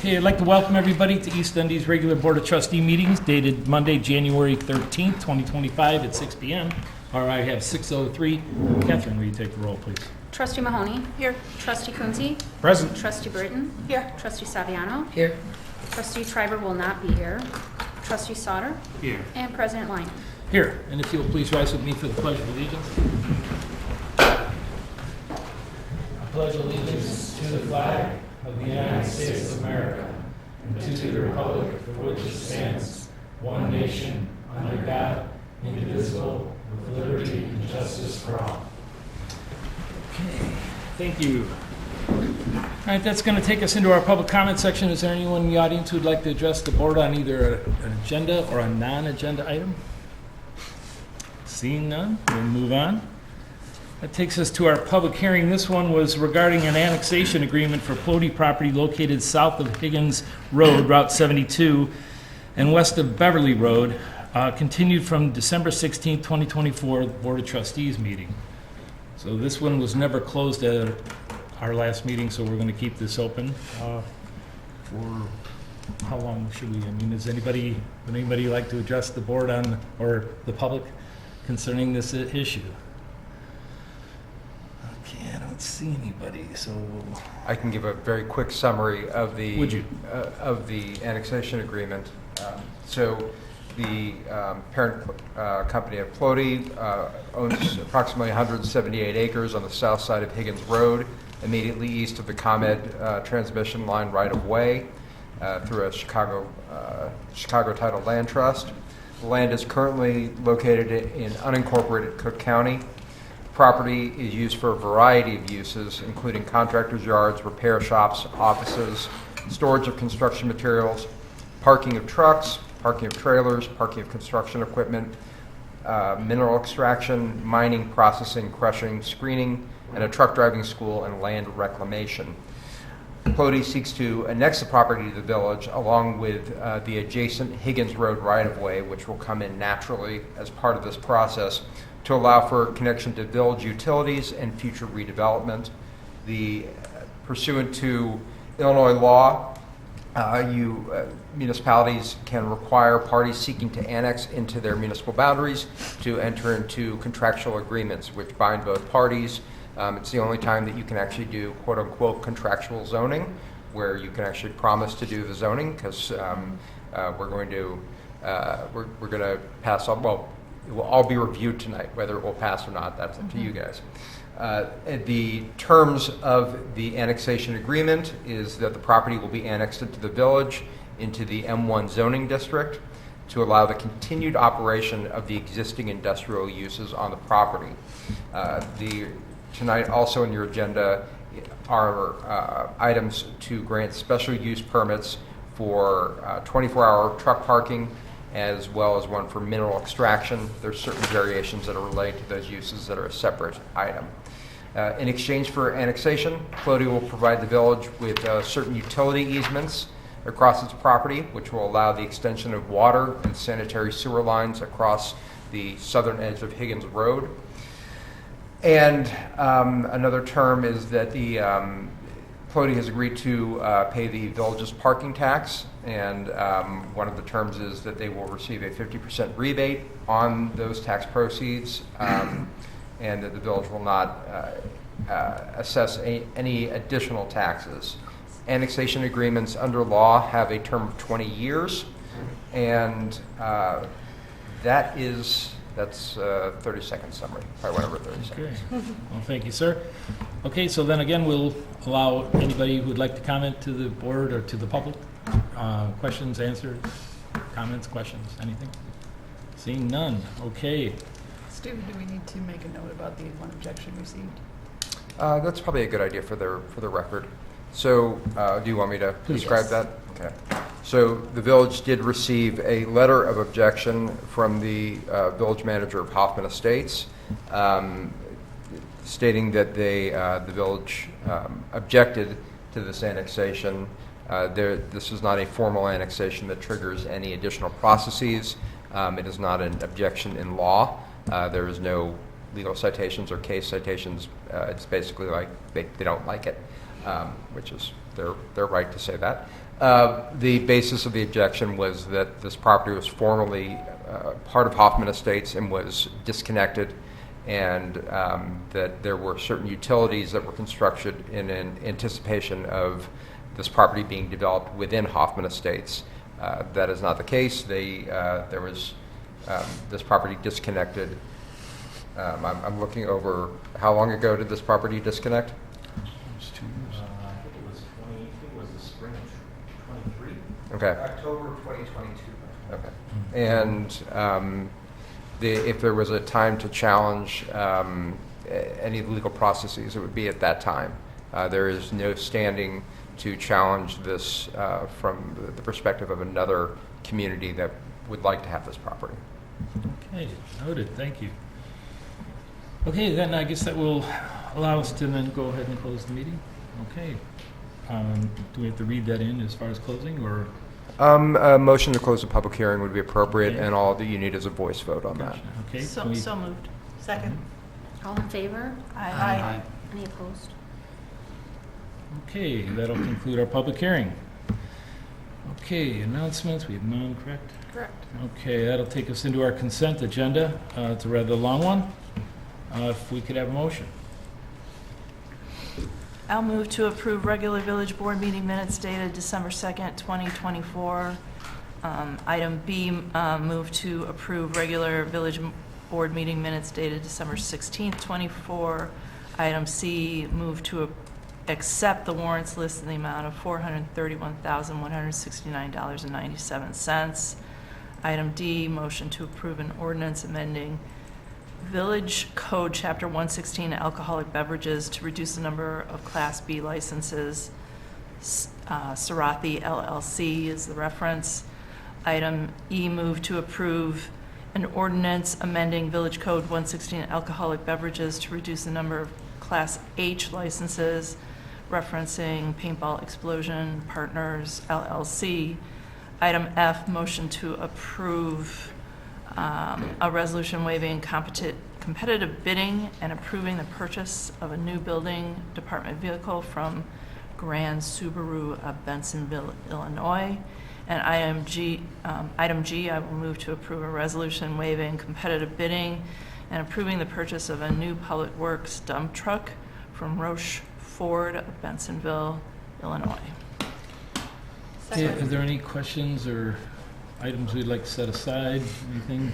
Okay, I'd like to welcome everybody to East Dundee's regular Board of Trustee meetings dated Monday, January 13th, 2025 at 6 p.m. All right, I have 6:03. Catherine, will you take the roll, please? Trustee Mahoney. Here. Trustee Kunze. Present. Trustee Britton. Here. Trustee Saviano. Here. Trustee Schreiber will not be here. Trustee Sauter. Here. And President Line. Here, and if you'll please rise with me for the Pledge of Allegiance. I pledge allegiance to the flag of the United States of America and to the republic for which it stands, one nation, under God, indivisible, with liberty and justice for all. Okay, thank you. All right, that's going to take us into our public comment section. Is there anyone in the audience who would like to address the board on either an agenda or a non-agenda item? Seeing none, we'll move on. That takes us to our public hearing. This one was regarding an annexation agreement for Plody property located south of Higgins Road, Route 72, and west of Beverly Road, continued from December 16, 2024, Board of Trustees meeting. So this one was never closed at our last meeting, so we're going to keep this open for how long should we? I mean, would anybody like to address the board on, or the public concerning this issue? Okay, I don't see anybody, so I can give a very quick summary of the Would you? Of the annexation agreement. So the parent company of Plody owns approximately 178 acres on the south side of Higgins Road, immediately east of the ComEd transmission line right-of-way through a Chicago Title Land Trust. The land is currently located in unincorporated Cook County. Property is used for a variety of uses, including contractors' yards, repair shops, offices, storage of construction materials, parking of trucks, parking of trailers, parking of construction equipment, mineral extraction, mining, processing, crushing, screening, and a truck driving school and land reclamation. Plody seeks to annex the property to the village along with the adjacent Higgins Road right-of-way, which will come in naturally as part of this process, to allow for connection to village utilities and future redevelopment. Pursuant to Illinois law, municipalities can require parties seeking to annex into their municipal boundaries to enter into contractual agreements which bind both parties. It's the only time that you can actually do quote-unquote contractual zoning, where you can actually promise to do the zoning, because we're going to pass on. Well, it will all be reviewed tonight. Whether it will pass or not, that's up to you guys. The terms of the annexation agreement is that the property will be annexed into the village, into the M1 zoning district, to allow the continued operation of the existing industrial uses on the property. Tonight, also in your agenda, are items to grant special use permits for 24-hour truck parking, as well as one for mineral extraction. There's certain variations that are related to those uses that are a separate item. In exchange for annexation, Plody will provide the village with certain utility easements across its property, which will allow the extension of water and sanitary sewer lines across the southern edge of Higgins Road. And another term is that the Plody has agreed to pay the village's parking tax, and one of the terms is that they will receive a 50% rebate on those tax proceeds, and that the village will not assess any additional taxes. Annexation agreements under law have a term of 20 years, and that's a 30-second summary. Probably went over 30 seconds. Okay. Well, thank you, sir. Okay, so then again, we'll allow anybody who would like to comment to the board or to the public. Questions, answers, comments, questions, anything? Seeing none. Okay. Stu, do we need to make a note about the one objection received? That's probably a good idea for the record. So, do you want me to describe that? Okay. So the village did receive a letter of objection from the village manager of Hoffman Estates, stating that the village objected to this annexation. This is not a formal annexation that triggers any additional processes. It is not an objection in law. There is no legal citations or case citations. It's basically like they don't like it. which is their right to say that. The basis of the objection was that this property was formerly part of Hoffman Estates and was disconnected, and that there were certain utilities that were constructed in anticipation of this property being developed within Hoffman Estates. That is not the case. There was this property disconnected. I'm looking over, how long ago did this property disconnect? I think it was the spring of 23. Okay. October 2022. Okay. And if there was a time to challenge any legal processes, it would be at that time. There is no standing to challenge this from the perspective of another community that would like to have this property. Okay, noted, thank you. Okay, then I guess that will allow us to then go ahead and close the meeting. Okay. Do we have to read that in as far as closing, or? A motion to close the public hearing would be appropriate, Okay. and all that you need is a voice vote on that. Gotcha. Okay. So can we- so moved. Second. All in favor? Aye. Any opposed? Okay, that'll conclude our public hearing. Okay, announcements, we have none, correct? Correct. Okay, that'll take us into our consent agenda. It's a rather long one. If we could have a motion. I'll move to approve regular village board meeting minutes dated December 2nd, 2024. Item B, move to approve regular village board meeting minutes dated December 16th, 24. Item C, move to accept the warrants list in the amount of $431,169.97. Item D, motion to approve an ordinance amending Village Code Chapter 116 alcoholic beverages to reduce the number of Class B licenses. Sarathi LLC is the reference. Item E, move to approve an ordinance amending Village Code 116 alcoholic beverages to reduce the number of Class H licenses, referencing Paintball Explosion Partners LLC. Item F, motion to approve a resolution waiving competitive bidding and approving the purchase of a new building department vehicle from Grand Subaru of Bensonville, Illinois. And item G, I will move to approve a resolution waiving competitive bidding and approving the purchase of a new public works dump truck from Roche Ford of Bensonville, Illinois. Okay, is there any questions or items we'd like to set aside? Anything?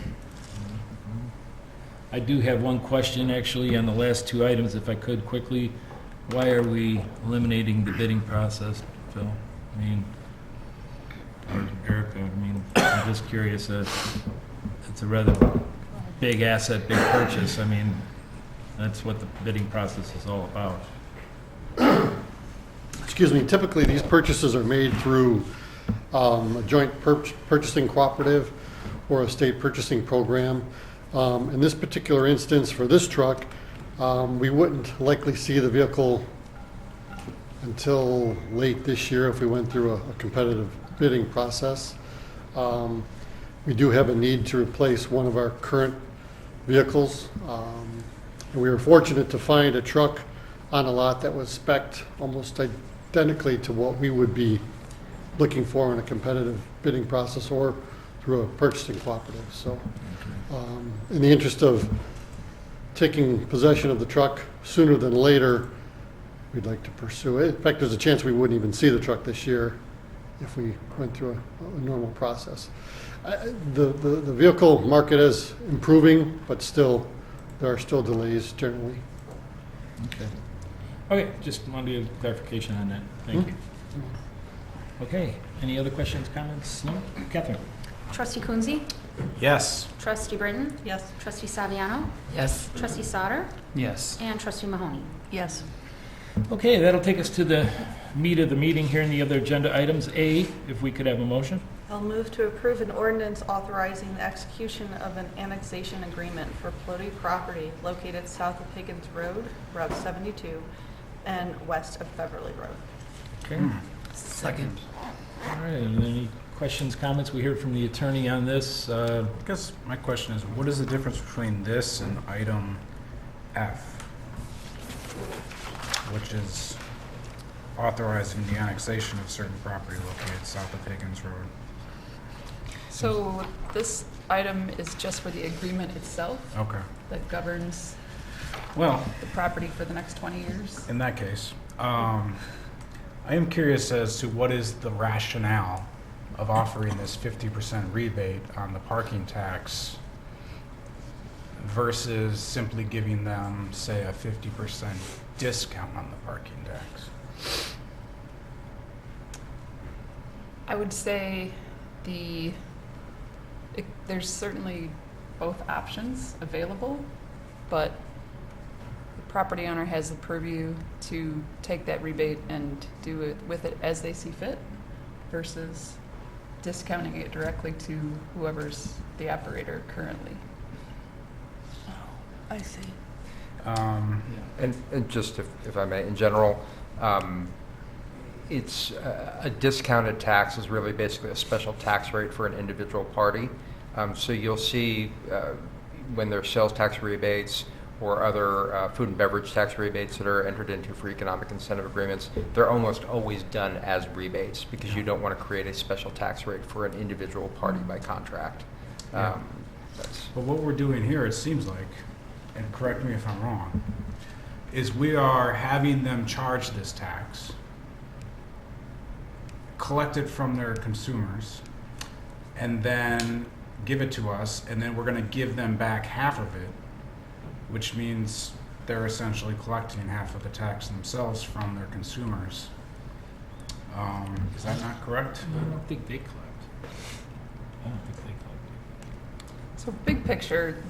I do have one question, actually, on the last two items, if I could quickly. Why are we eliminating the bidding process, Phil? I mean, or Erica, I mean, I'm just curious. It's a rather big asset, big purchase. I mean, that's what the bidding process is all about. Excuse me, typically these purchases are made through a joint purchasing cooperative or a state purchasing program. In this particular instance, for this truck, we wouldn't likely see the vehicle until late this year if we went through a competitive bidding process. We do have a need to replace one of our current vehicles. And we were fortunate to find a truck on a lot that was spec'd almost identically to what we would be looking for in a competitive bidding process or through a purchasing cooperative. So in the interest of taking possession of the truck sooner than later, we'd like to pursue it. In fact, there's a chance we wouldn't even see the truck this year if we went through a normal process. The vehicle market is improving, but still, there are still delays generally. Okay. Okay, just wanted a clarification on that. Thank you. Okay, any other questions, comments? No? Catherine? Trustee Coonsey? Yes. Trustee Britton? Yes. Trustee Saviano? Yes. Trustee Sauter? Yes. And Trustee Mahoney? Yes. Okay, that'll take us to the meat of the meeting here and the other agenda items. A, if we could have a motion. I'll move to approve an ordinance authorizing the execution of an annexation agreement for Plody property located south of Higgins Road, Route 72, and west of Beverly Road. Okay. Second. All right, and any questions, comments? We heard from the attorney on this. I guess my question is, what is the difference between this and item F? Which is authorizing the annexation of certain property located south of Higgins Road? So this item is just for the agreement itself Okay. that governs Well, the property for the next 20 years. in that case, I am curious as to what is the rationale of offering this 50% rebate on the parking tax versus simply giving them, say, a 50% discount on the parking tax? I would say there's certainly both options available, but the property owner has the purview to take that rebate and do it with it as they see fit versus discounting it directly to whoever's the operator currently. I see. And just if I may, in general, it's a discounted tax is really basically a special tax rate for an individual party. So you'll see when there's sales tax rebates or other food and beverage tax rebates that are entered into for economic incentive agreements, they're almost always done as rebates because you don't want to create a special tax rate for an individual party by contract. Yeah. But what we're doing here, it seems like, and correct me if I'm wrong, is we are having them charge this tax, collect it from their consumers, and then give it to us, and then we're going to give them back half of it, which means they're essentially collecting half of the tax themselves from their consumers. Is that not correct? I don't think they collect. I don't think they collect. So big picture,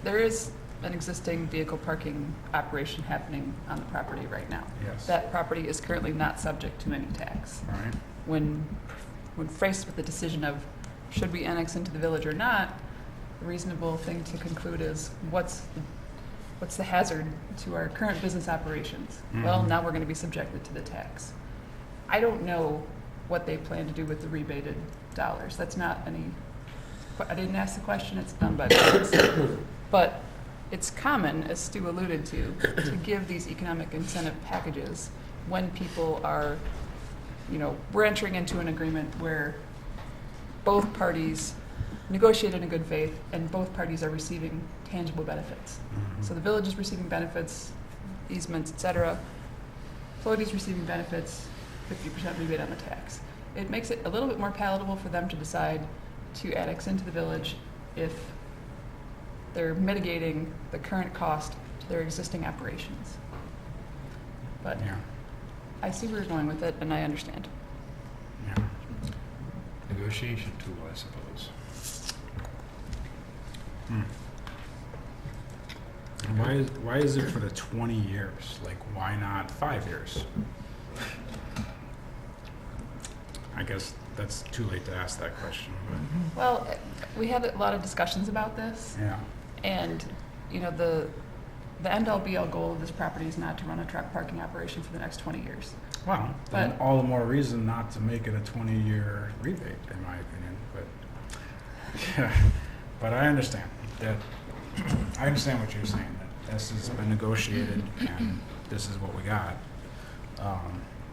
there is an existing vehicle parking operation happening on the property right now. Yes. That property is currently not subject to any tax. All right. When faced with the decision of should we annex into the village or not, the reasonable thing to conclude is what's the hazard to our current business operations? Well, now we're going to be subjected to the tax. I don't know what they plan to do with the rebated dollars. That's not I didn't ask the question, it's done by business. But it's common, as Stu alluded to give these economic incentive packages when people are, we're entering into an agreement where both parties negotiated in good faith and both parties are receiving tangible benefits. So the village is receiving benefits, easements, etc. Floaty's receiving benefits, 50% rebate on the tax. It makes it a little bit more palatable for them to decide to annex into the village if they're mitigating the current cost to their existing operations. But Yeah. I see where you're going with it, and I understand. Yeah. Negotiation tool, I suppose. And why is it for the 20 years? Like, why not 5 years? I guess that's too late to ask that question, but Well, we had a lot of discussions about this, yeah. and the end-all be-all goal of this property is not to run a truck parking operation for the next 20 years. Well, then But- all the more reason not to make it a 20-year rebate, in my opinion. But yeah, but I understand that. I understand what you're saying. That this has been negotiated, and this is what we got.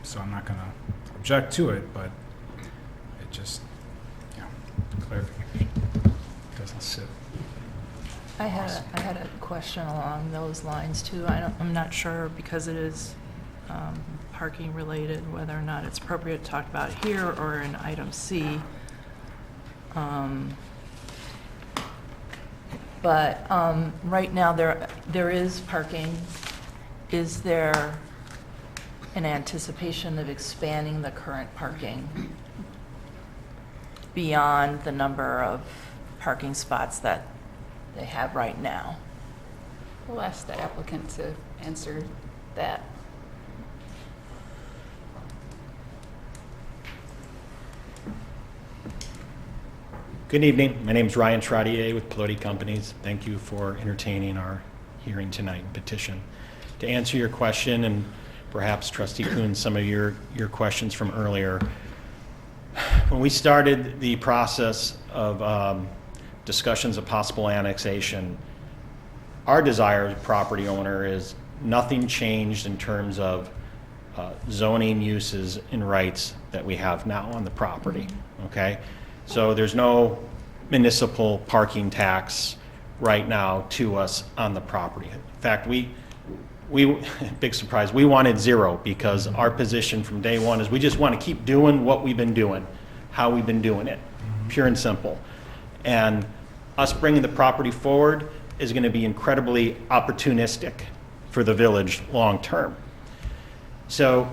So I'm not going to object to it, but it just, clarification doesn't sit. I had a question along those lines too. I'm not sure because it is parking related whether or not it's appropriate to talk about here or in item C. But right now there is parking. Is there an anticipation of expanding the current parking beyond the number of parking spots that they have right now? We'll ask the applicant to answer that. Good evening. My name is Ryan Trottier with Pelote Companies. Thank you for entertaining our hearing tonight and petition. To answer your question, and perhaps Trustee Kuhn, some of your questions from earlier, when we started the process of discussions of possible annexation, our desire as a property owner is nothing changed in terms of zoning uses and rights that we have now on the property, okay? So there's no municipal parking tax right now to us on the property. In fact, we big surprise, we wanted zero because our position from day one is we just want to keep doing what we've been doing, how we've been doing it, pure and simple. And us bringing the property forward is going to be incredibly opportunistic for the village long-term. So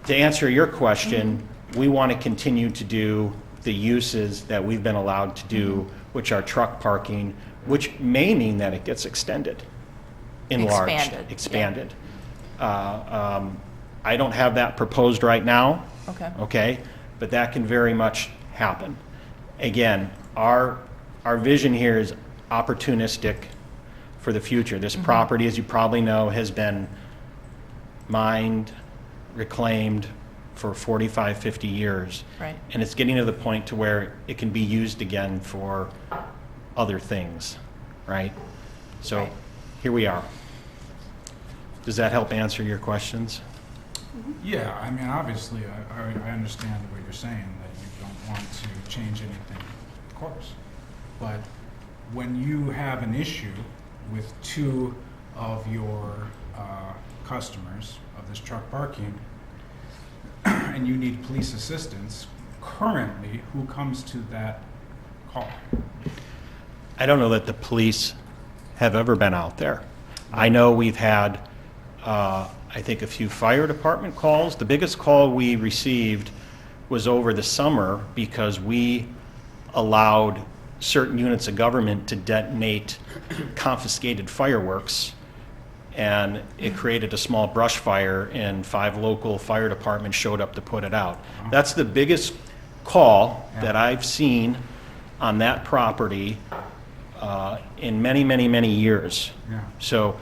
to answer your question, we want to continue to do the uses that we've been allowed to do, which are truck parking, which may mean that it gets extended, enlarged, expanded. I don't have that proposed right now. Okay, but that can very much happen. Again, our vision here is opportunistic for the future. This property, as you probably know, has been mined, reclaimed for 45, 50 years. Right. And it's getting to the point to where it can be used again for other things, right? So Right. here we are. Does that help answer your questions? Yeah, I mean, obviously, I understand what you're saying, that you don't want to change anything, of course. But when you have an issue with two of your customers of this truck parking, and you need police assistance, currently, who comes to that call? I don't know that the police have ever been out there. I know we've had, I think, a few fire department calls. The biggest call we received was over the summer because we allowed certain units of government to detonate confiscated fireworks, and it created a small brush fire, and 5 local fire departments showed up to put it out. That's the biggest call that I've seen on that property in many, many, many years. Yeah. So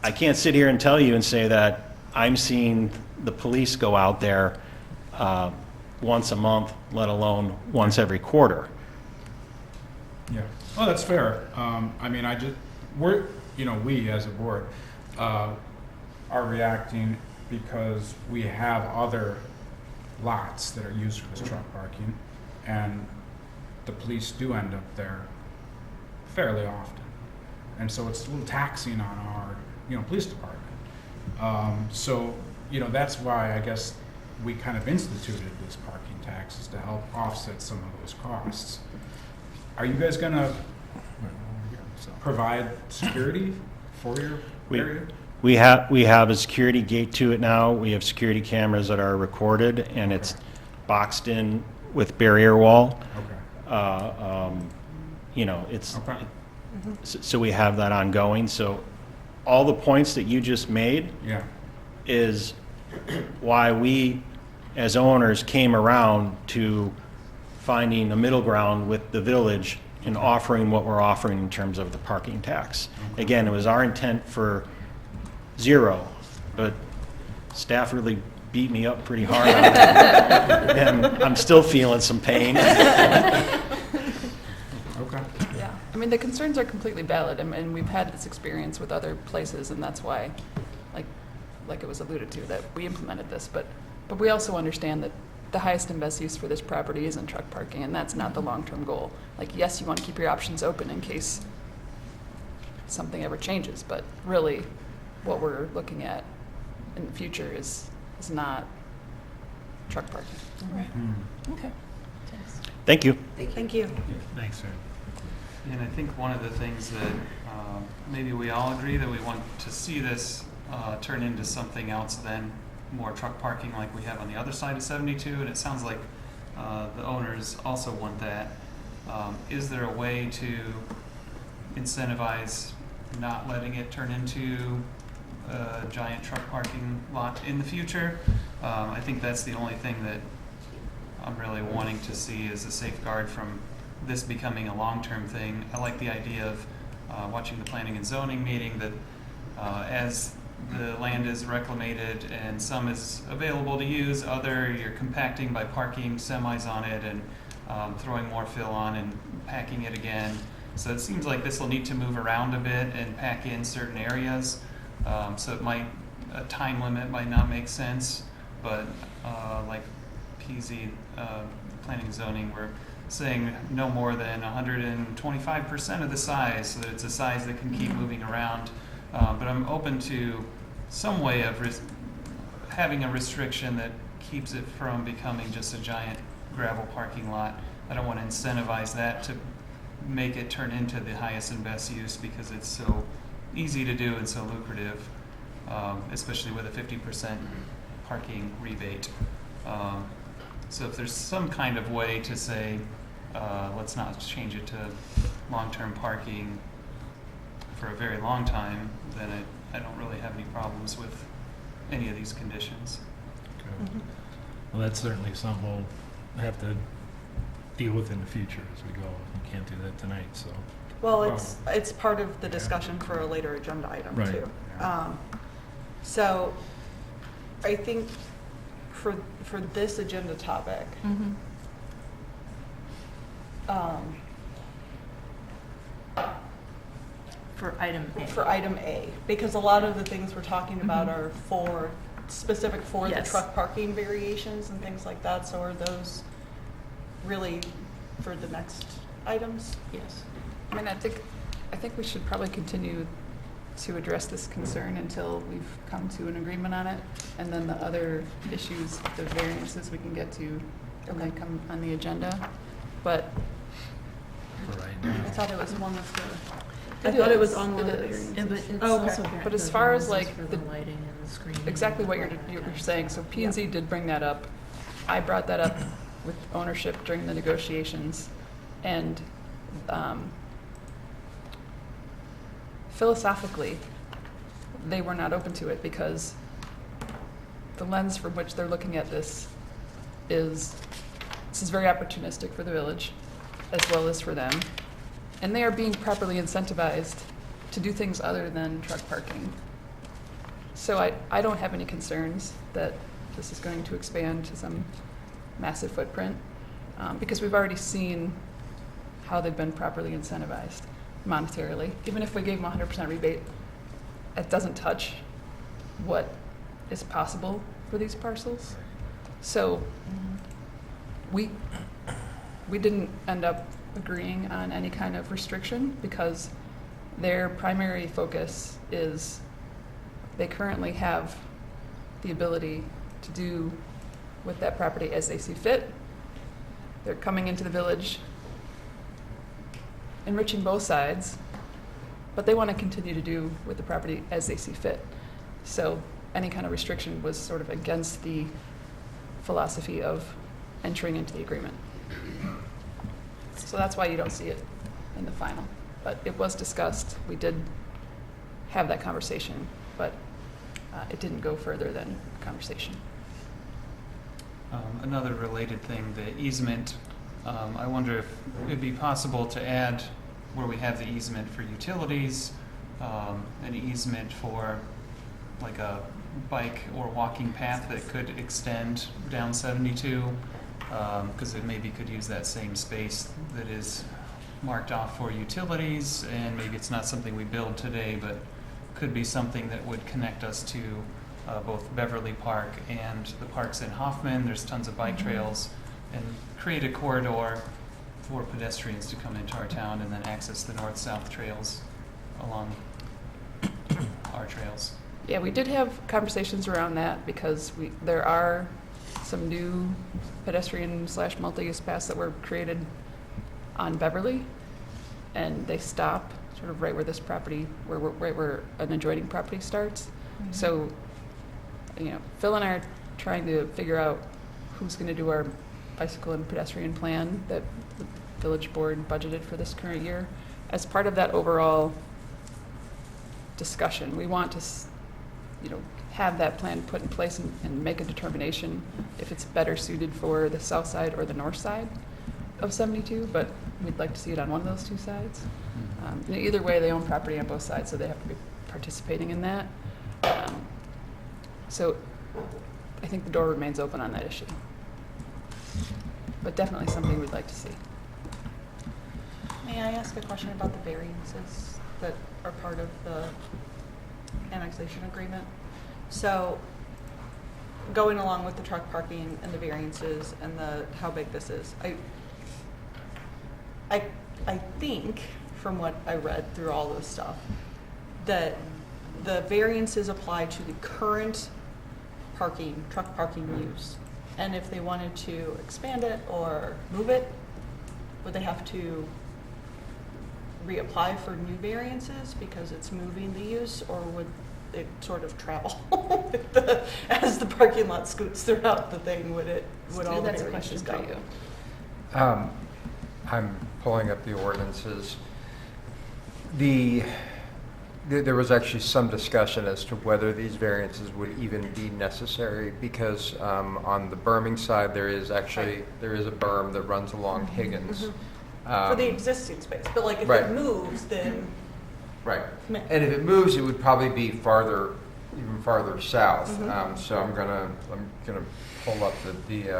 I can't sit here and tell you and say that I'm seeing the police go out there once a month, let alone once every quarter. Yeah, well, that's fair. I mean, we as a board are reacting because we have other lots that are used for this truck parking, and the police do end up there fairly often. And so it's a little taxing on our, police department. So, that's why I guess we kind of instituted this parking tax, is to help offset some of those costs. Are you guys gonna provide security for your area? We have a security gate to it now. We have security cameras that are recorded, and it's boxed in with barrier wall. Okay. It's Okay. so we have that ongoing. So all the points that you just made Yeah. is why we, as owners, came around to finding a middle ground with the village and offering what we're offering in terms of the parking tax. Again, it was our intent for zero, but staff really beat me up pretty hard on it. And I'm still feeling some pain. Okay. Yeah, I mean, the concerns are completely valid, and we've had this experience with other places, and that's why, like it was alluded to, that we implemented this, but we also understand that the highest and best use for this property isn't truck parking, and that's not the long-term goal. Like, yes, you want to keep your options open in case something ever changes, but really, what we're looking at in the future is not truck parking. Okay. Thank you. Thank you. Thanks, sir. And I think one of the things that maybe we all agree that we want to see this turn into something else than more truck parking like we have on the other side of 72, and it sounds like the owners also want that. Is there a way to incentivize not letting it turn into a giant truck parking lot in the future? I think that's the only thing that I'm really wanting to see is a safeguard from this becoming a long-term thing. I like the idea of watching the planning and zoning meeting that as the land is reclamated and some is available to use, other you're compacting by parking semis on it and throwing more fill on and packing it again. So it seems like this will need to move around a bit and pack in certain areas. So it might a time limit might not make sense, but like PZ, planning and zoning, we're saying no more than 125% of the size, so that it's a size that can keep moving around. But I'm open to some way of having a restriction that keeps it from becoming just a giant gravel parking lot. I don't want to incentivize that to make it turn into the highest and best use because it's so easy to do and so lucrative, especially with a 50% parking rebate. So if there's some kind of way to say, let's not change it to long-term parking for a very long time, then I don't really have any problems with any of these conditions. Okay. Well, that's certainly something we'll have to deal with in the future as we go. We can't do that tonight, so. Well, it's part of the discussion for a later agenda item Right. too. So I think for this agenda topic, For item A. for item A, because a lot of the things we're talking about are specific for the Yes. truck parking variations and things like that. So are those really for the next items? Yes. I mean, I think we should probably continue to address this concern until we've come to an agreement on it. And then the other issues, the variances we can get to when they come on the agenda. But For right now. I thought it was one of the. It I thought it was is. on one It of the is. variances. Yeah, but it's Okay. also But as the far as, variances like, for the- lighting and the screening. exactly what and you're all that. saying. So P&Z did bring that up. I brought that up with ownership during the negotiations. And philosophically, they were not open to it because the lens from which they're looking at this is very opportunistic for the village as well as for them. And they are being properly incentivized to do things other than truck parking. So I don't have any concerns that this is going to expand to some massive footprint because we've already seen how they've been properly incentivized monetarily. Even if we gave them 100% rebate, it doesn't touch what is possible for these parcels. So we didn't end up agreeing on any kind of restriction because their primary focus is they currently have the ability to do with that property as they see fit. They're coming into the village, enriching both sides, but they want to continue to do with the property as they see fit. So any kind of restriction was sort of against the philosophy of entering into the agreement. So that's why you don't see it in the final. But it was discussed. We did have that conversation, but it didn't go further than conversation. Another related thing, the easement, I wonder if it'd be possible to add where we have the easement for utilities, an easement for like a bike or walking path that could extend down 72, because it maybe could use that same space that is marked off for utilities, and maybe it's not something we build today, but could be something that would connect us to both Beverly Park and the parks in Hoffman. There's tons of bike trails, and create a corridor for pedestrians to come into our town and then access the north-south trails along our trails. Yeah, we did have conversations around that because there are some new pedestrian/multi-use paths that were created on Beverly, and they stop sort of right where this property, right where an adjoining property starts. So, Phil and I are trying to figure out who's going to do our bicycle and pedestrian plan that the village board budgeted for this current year. As part of that overall discussion, we want to have that plan put in place and make a determination if it's better suited for the south side or the north side of 72, but we'd like to see it on one of those two sides. Either way, they own property on both sides, so they have to be participating in that. So I think the door remains open on that issue. But definitely something we'd like to see. May I ask a question about the variances that are part of the annexation agreement? So going along with the truck parking and the variances and how big this is, I think from what I read through all this stuff, that the variances apply to the current truck parking use. And if they wanted to expand it or move it, would they have to reapply for new variances because it's moving the use, or would it sort of travel as the parking lot scoots throughout the thing? Would all the That's a variances question go? for you. I'm pulling up the ordinances. There was actually some discussion as to whether these variances would even be necessary, because on the berming side, there is a berm that runs along Higgins. For the existing space, but like if Right. it moves, then Right. Meh. And if it moves, it would probably be even farther south. Mhm. So I'm gonna pull up the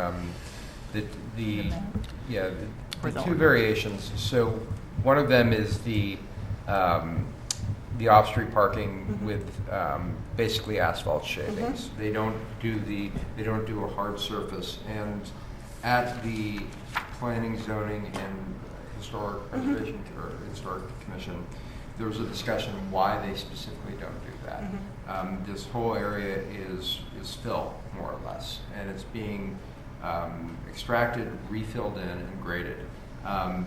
Or the two variations. So one of them is the off-street parking Mhm. with basically asphalt shavings. They don't do a hard surface. And at the Planning, Zoning, and Historic Preservation or Historic Commission, there was a discussion why they specifically don't do that. This whole area is fill, more or less, and it's being extracted, refilled in, and graded.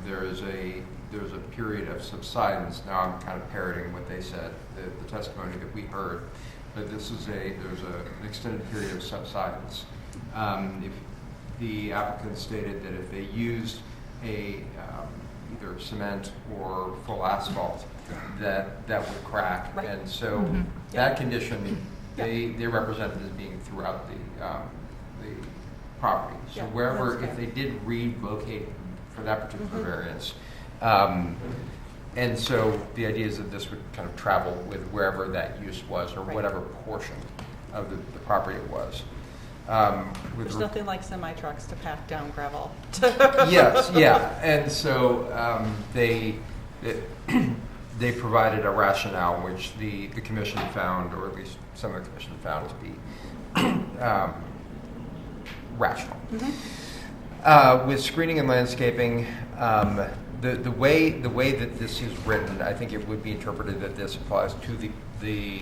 There's a period of subsidence. Now I'm kind of parroting what they said, the testimony that we heard, but there's an extended period of subsidence. If the applicant stated that if they used either cement or full asphalt, that would crack. Right. And so Mhm. that condition, they represent it as being throughout the property. So Yeah, wherever, that's if fair. they did relocate for that particular variance, and so the idea is that this would kind of travel with wherever that use was, or Right. whatever portion of the property it was. There's nothing like semi-trucks to pack down gravel. Yes, yeah, and so they provided a rationale which the commission found, or at least some of the commission found to be rational. With screening and landscaping, the way that this is written, I think it would be interpreted that this applies to the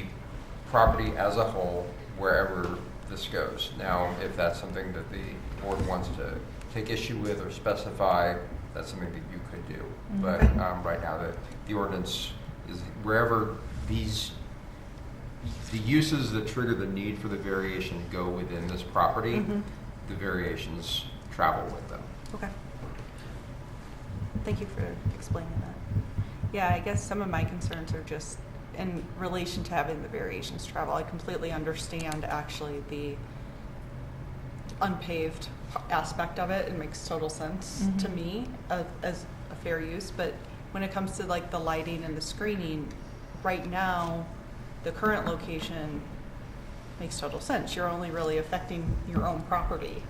property as a whole, wherever this goes. Now, if that's something that the board wants to take issue with or specify, that's something that you could do. But right now, the ordinance is wherever the uses that trigger the need for the variation go within this property, the variations travel with them. Okay. Thank you for explaining that. Yeah, I guess some of my concerns are just in relation to having the variations travel. I completely understand actually the unpaved aspect of it. It makes total sense to me as a fair use. But when it comes to like the lighting and the screening, right now, the current location makes total sense. You're only really affecting your own property.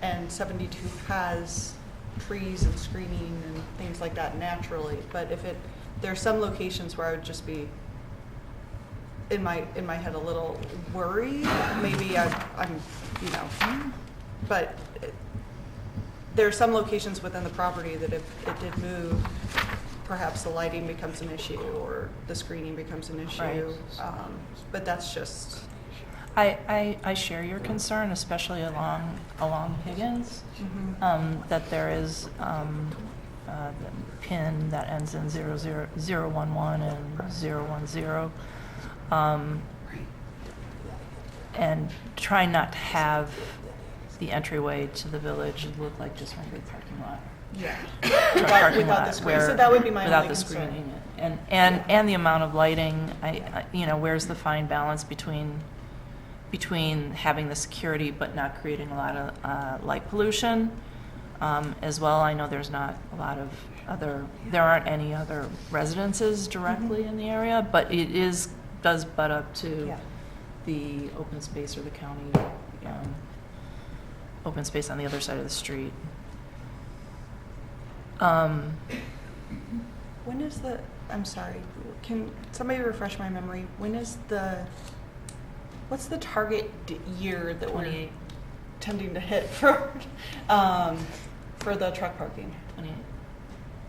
And 72 has trees and screening and things like that naturally. But there are some locations where I would just be in my head a little worried. Maybe I'm but there are some locations within the property that if it did move, perhaps the lighting becomes an issue or the screening becomes an issue. Right. But that's just. I share your concern, especially along Higgins, that there is the pin that ends in 00011 and 010. And try not to have the entryway to the village look like just one big parking lot. Yeah. Parking Without lot the screen. where- So that would be my without only the concern. screening. And the amount of lighting, where's the fine balance between having the security but not creating a lot of light pollution as well. I know there's not a lot of there aren't any other residences directly in the area, but it does butt up to the open space or the county open space on the other side of the street. When is I'm sorry, can somebody refresh my memory? When is the What's the target year that we're 28. tending to hit for the truck parking? 28.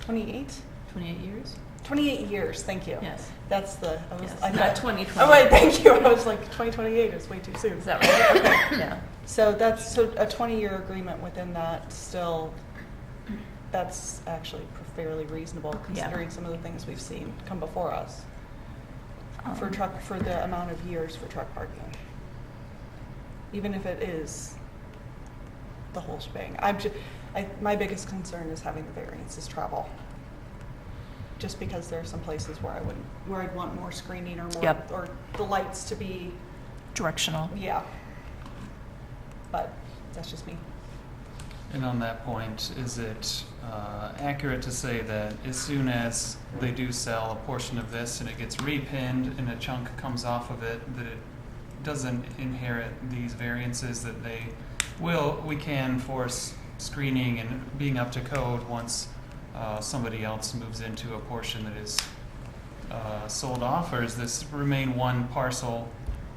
28? 28 years? 28 years, thank you. Yes. That's the, Yes, I not thought- 2020. Oh, wait, thank you. I was like, 2028 is way too soon. Is that right? Okay. Yeah. So that's, so a 20-year agreement within that still, that's actually fairly reasonable considering some of the things we've seen come before us for the amount of years for truck parking. Even if it is the whole shebang. My biggest concern is having the variances travel. Just because there are some places where I'd want more screening or more, Yep. or the lights to be, Directional. yeah. But that's just me. And on that point, is it accurate to say that as soon as they do sell a portion of this and it gets repinned and a chunk comes off of it, that it doesn't inherit these variances, that we can force screening and being up to code once somebody else moves into a portion that is sold off, or does this remain one parcel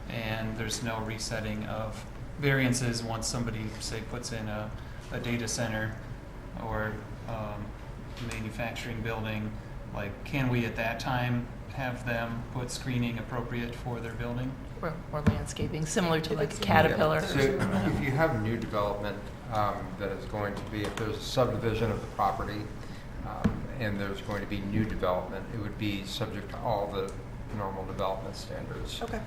and there's no resetting of variances once somebody, say, puts in a data center or manufacturing building? Like, can we at that time have them put screening appropriate for their building? Or landscaping, similar to like It's- Caterpillar. So if you have new development that is going to be, if there's a subdivision of the property and there's going to be new development, it would be subject to all the normal development standards. Okay.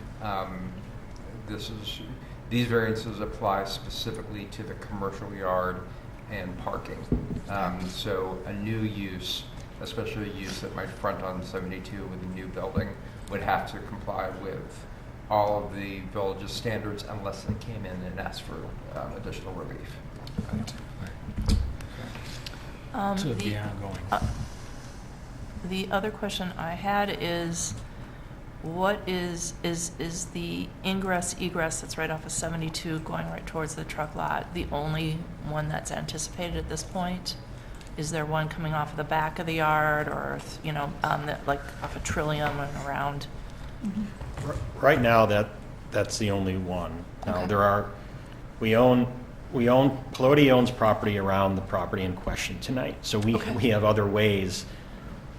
These variances apply specifically to the commercial yard and parking. So a new use, especially a use that might front on 72 with a new building, would have to comply with all of the village's standards unless they came in and asked for additional relief. To be ongoing. The other question I had is, what is the ingress egress that's right off of 72 going right towards the truck lot the only one that's anticipated at this point? Is there one coming off of the back of the yard, or like off of Trillium and around? Right now, that's the only one. Now, Okay. Peloti owns property around the property in question tonight. So we have other ways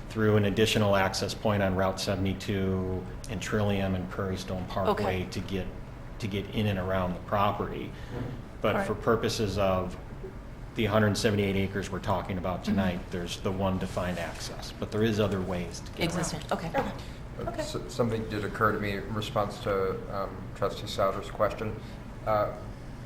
through an additional access point on Route 72 and Trillium and Prairie Stone Parkway to get in and around the property. But All right. for purposes of the 178 acres we're talking about tonight, there's the one defined access. But there is other ways to get around. Existing, okay. Okay. Something did occur to me in response to Trustee Souter's question.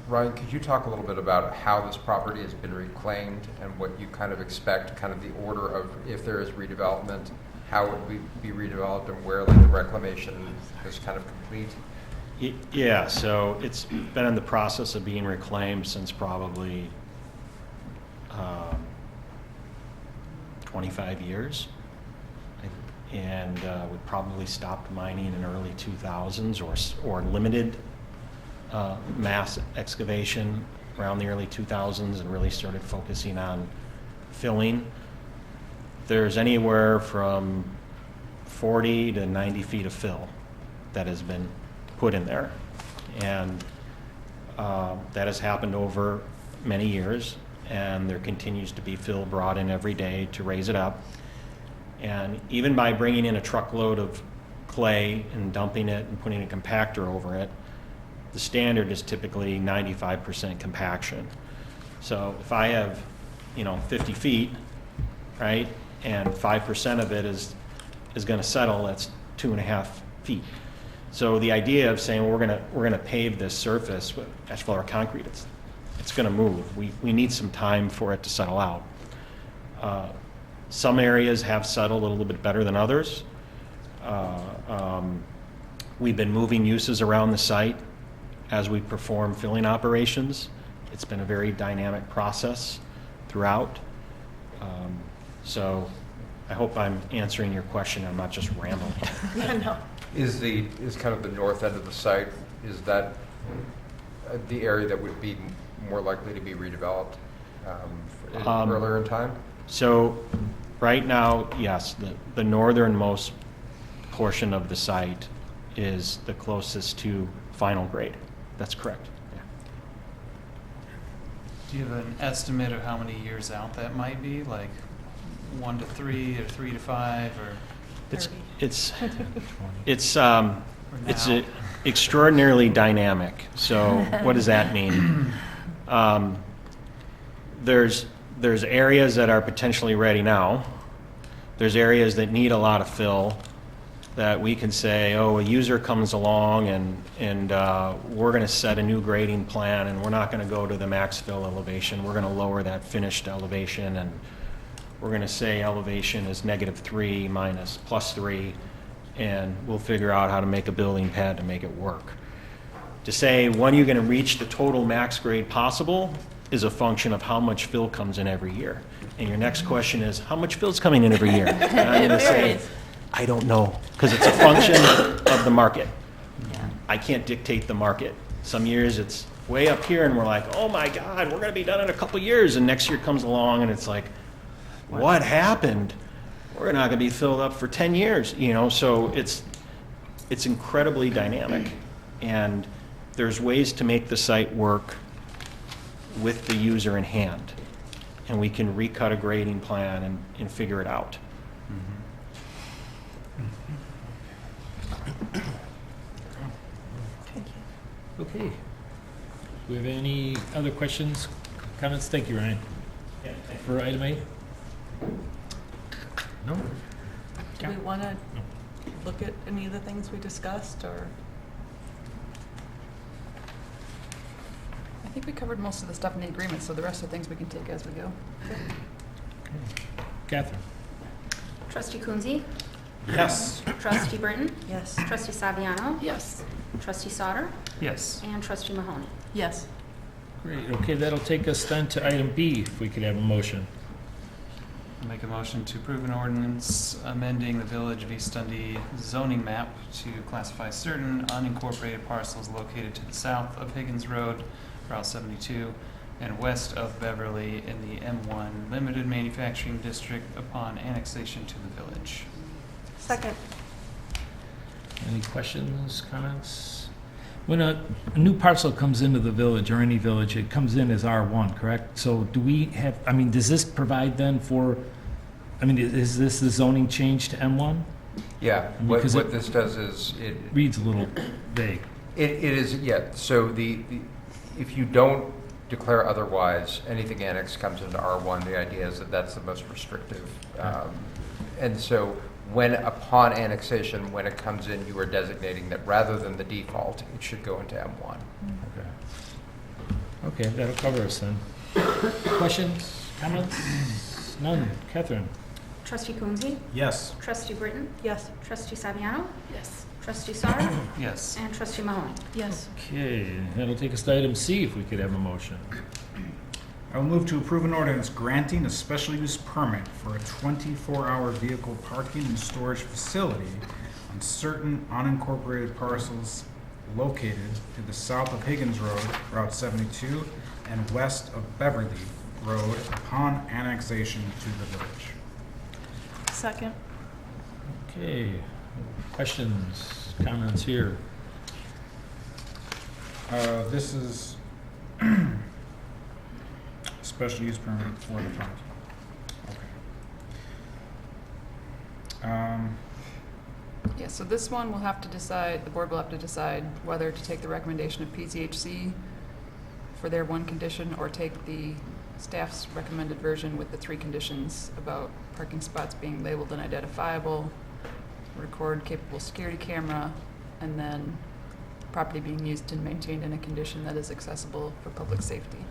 Ryan, could you talk a little bit about how this property has been reclaimed and what you kind of expect, kind of the order of if there is redevelopment, how it would be redeveloped and where the reclamation is kind of complete? Yeah, so it's been in the process of being reclaimed since probably 25 years. And we probably stopped mining in early 2000s or limited mass excavation around the early 2000s and really started focusing on filling. There's anywhere from 40 to 90 feet of fill that has been put in there. And that has happened over many years, and there continues to be fill brought in every day to raise it up. And even by bringing in a truckload of clay and dumping it and putting a compactor over it, the standard is typically 95% compaction. So if I have, 50 feet, right, and 5% of it is going to settle, that's 2.5 feet. So the idea of saying we're going to pave this surface with asphalt or concrete, it's going to move. We need some time for it to settle out. Some areas have settled a little bit better than others. We've been moving uses around the site as we perform filling operations. It's been a very dynamic process throughout. So I hope I'm answering your question. I'm not just rambling. No. Is kind of the north end of the site, is that the area that would be more likely to be redeveloped earlier in time? So right now, yes, the northernmost portion of the site is the closest to final grade. That's correct. Yeah. Do you have an estimate of how many years out that might be? Like 1 to 3 or 3 to 5 or? It's Or it's now? extraordinarily dynamic. So what does that mean? There's areas that are potentially ready now. There's areas that need a lot of fill that we can say, oh, a user comes along and we're going to set a new grading plan and we're not going to go to the max fill elevation. We're going to lower that finished elevation and we're going to say elevation is -3 minus +3 and we'll figure out how to make a building pad to make it work. To say when you're going to reach the total max grade possible is a function of how much fill comes in every year. And your next question is, how much fill's coming in every year? And I'm going to say, I don't know, because it's a function of the market. I can't dictate the market. Some years it's way up here and we're like, oh my God, we're going to be done in a couple years. And next year comes along and it's like, what happened? We're not going to be filled up for 10 years. You know, so it's incredibly dynamic. And there's ways to make the site work with the user in hand. And we can recut a grading plan and figure it out. Okay. Do we have any other questions, comments? Thank you, Ryan. For item 8? No? Do we want to look at any of the things we discussed, or? I think we covered most of the stuff in the agreement, so the rest of the things we can take as we go. Catherine? Trustee Coonsey? Yes. Trustee Britton? Yes. Trustee Saviano? Yes. Trustee Sauter? Yes. And Trustee Mahoney? Yes. Great, okay, that'll take us then to item B, if we could have a motion. I'll make a motion to approve an ordinance amending the Village of East Dundee zoning map to classify certain unincorporated parcels located to the south of Higgins Road, Route 72, and west of Beverly in the M1 Limited Manufacturing District upon annexation to the village. Second. Any questions, comments? When a new parcel comes into the village, or any village, it comes in as R1, correct? So do we have, I mean, does this provide then for, I mean, is this the zoning change to M1? Yeah, what Because it- this does is it Reads a little vague. It is, yeah, so if you don't declare otherwise, anything annexed comes into R1, the idea is that that's the most restrictive. And so when, upon annexation, when it comes in, you are designating that rather than the default, it should go into M1. Okay, that'll cover us then. Questions, comments? None. Catherine? Trustee Coonsey? Yes. Trustee Britton? Yes. Trustee Saviano? Yes. Trustee Sauter? Yes. And Trustee Mahoney? Yes. Okay, that'll take us to item C, if we could have a motion. I will move to approve an ordinance granting a special use permit for a 24-hour vehicle parking and storage facility on certain unincorporated parcels located to the south of Higgins Road, Route 72, and west of Beverly Road upon annexation to the village. Second. Okay, questions, comments here? This is special use permit for the park. Okay. Yeah, so this one we'll have to decide, the board will have to decide whether to take the recommendation of PCHC for their one condition or take the staff's recommended version with the 3 conditions about parking spots being labeled and identifiable, record capable security camera, and then property being used and maintained in a condition that is accessible for public safety.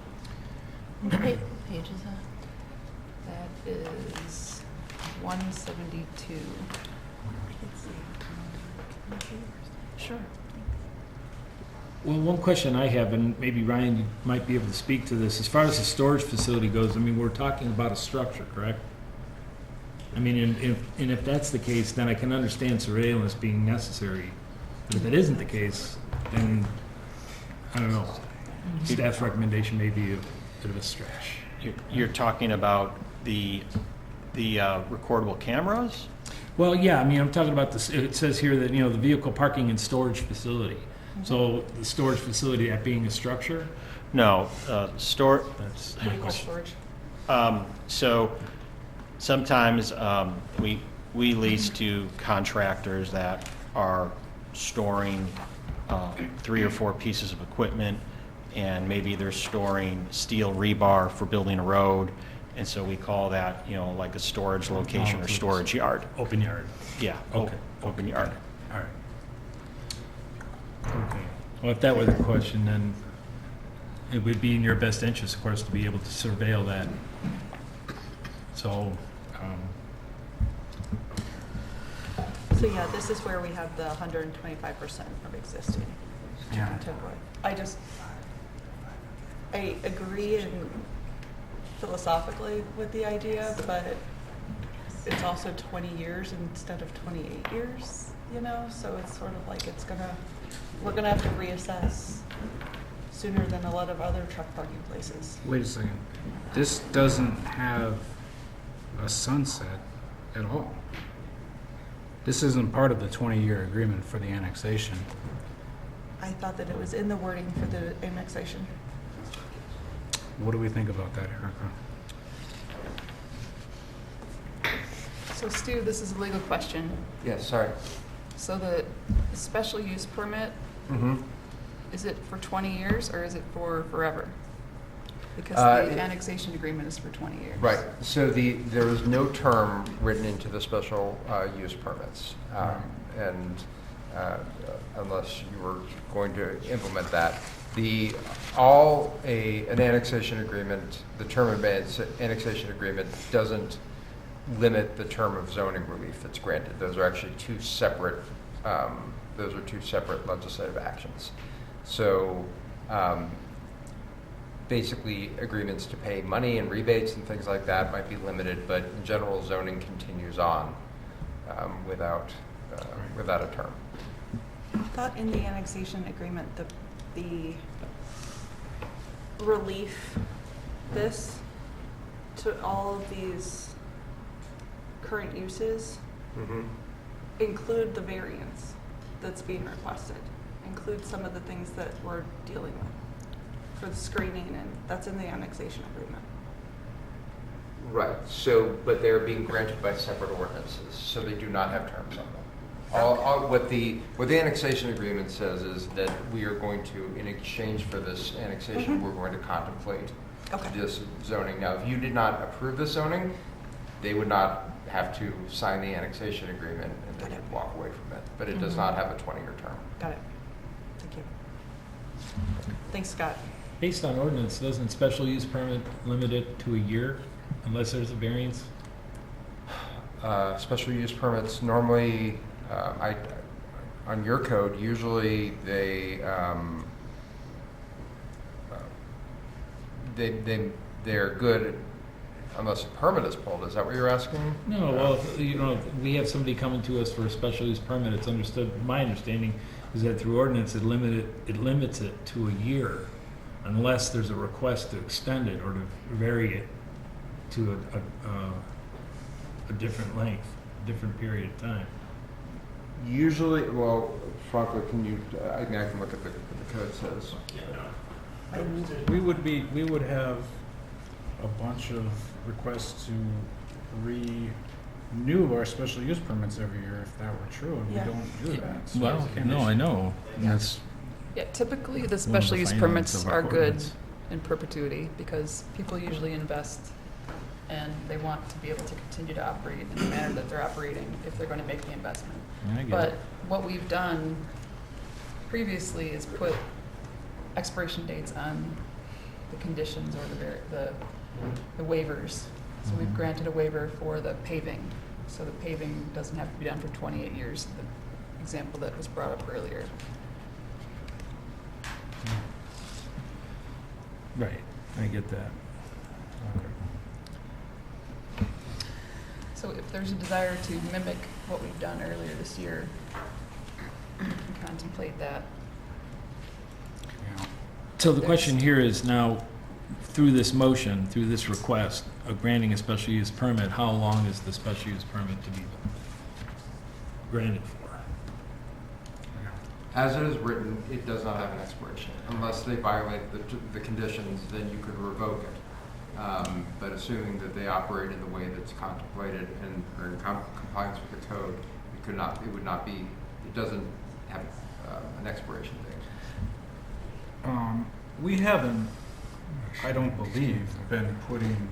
Which page is that? That is 172. Sure. Well, one question I have, and maybe Ryan, you might be able to speak to this, as far as the storage facility goes, I mean, we're talking about a structure, correct? I mean, and if that's the case, then I can understand surveillance being necessary. But if it isn't the case, then, I don't know, staff's recommendation may be a bit of a stretch. You're talking about the recordable cameras? Well, yeah, I mean, I'm talking about this, it says here that, you know, the vehicle parking and storage facility. So the storage facility, that being a structure? No, store, That's What do you call storage? so sometimes we lease to contractors that are storing 3 or 4 pieces of equipment, and maybe they're storing steel rebar for building a road, and so we call that, like a storage location or storage yard. Open yard. Yeah, Okay. open yard. All right. Okay. Well, if that were the question, then it would be in your best interest, of course, to be able to surveil that. So, So yeah, this is where we have the 125% of existing. Yeah. I agree philosophically with the idea, but it's also 20 years instead of 28 years, so it's sort of like we're gonna have to reassess sooner than a lot of other truck parking places. Wait a second. This doesn't have a sunset at all. This isn't part of the 20-year agreement for the annexation. I thought that it was in the wording for the annexation. What do we think about that, Erica? So Stu, this is a legal question. Yes, sorry. So the special use permit, Mm-hmm. is it for 20 years or is it for forever? Because the annexation agreement is for 20 years. Right, so there is no term written into the special use permits. And unless you were going to implement that, an annexation agreement, the term of annexation agreement doesn't limit the term of zoning relief that's granted. Those are actually two separate legislative actions. So basically, agreements to pay money and rebates and things like that might be limited, but in general, zoning continues on without a term. I thought in the annexation agreement, the relief, to all of these current uses include the variance that's being requested, include some of the things that we're dealing with for the screening, and that's in the annexation agreement. Right, but they're being granted by separate ordinances, so they do not have terms on them. What the annexation agreement says is that we are going to, in exchange for this annexation, we're going to contemplate this zoning. Now, if you did not approve the zoning, they would not have to sign the annexation agreement and they could walk away from it. But it does not have a 20-year term. Got it. Thank you. Thanks, Scott. based on ordinance, doesn't special use permit limit it to a year unless there's a variance? Special use permits normally, on your code, usually they're good unless a permit is pulled. Is that what you're asking? No, well, we have somebody coming to us for a special use permit, it's understood, my understanding is that through ordinance, it limits it to a year unless there's a request to extend it or to vary it to a different length, a different period of time. Usually, well, Franco, I can look at the code says. We would have a bunch of requests to renew our special use permits every year if that were true, and Yeah. we don't do that. So Well, it's an no, issue. I know, that's Yeah, typically the of special the use findings permits of our are good ordinance. in perpetuity because people usually invest and they want to be able to continue to operate in the manner that they're operating if they're going to make the investment. I get But it. what we've done previously is put expiration dates on the conditions or the waivers. So we've granted a waiver for the paving. So the paving doesn't have to be done for 28 years, the example that was brought up earlier. Right, I get that. So if there's a desire to mimic what we've done earlier this year, we can contemplate that. Yeah. So the question here is now, through this motion, through this request of granting a special use permit, how long is the special use permit to be granted for? As it is written, it does not have an expiration. Unless they violate the conditions, then you could revoke it. But assuming that they operate in the way that's contemplated and are in compliance with the code, it would not be, it doesn't have an expiration date. We haven't, I don't believe, been putting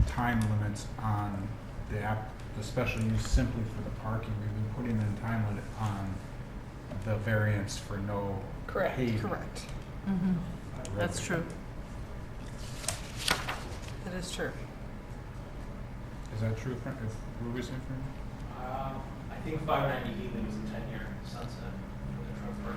time limits on the special use simply for the parking. We've been putting in time limit on the variance for no Correct. paved, Correct. That's true. That is true. Is that true, Frank? What were we saying, Frank? I think 590 Healy was a 10-year sunset for the truck park.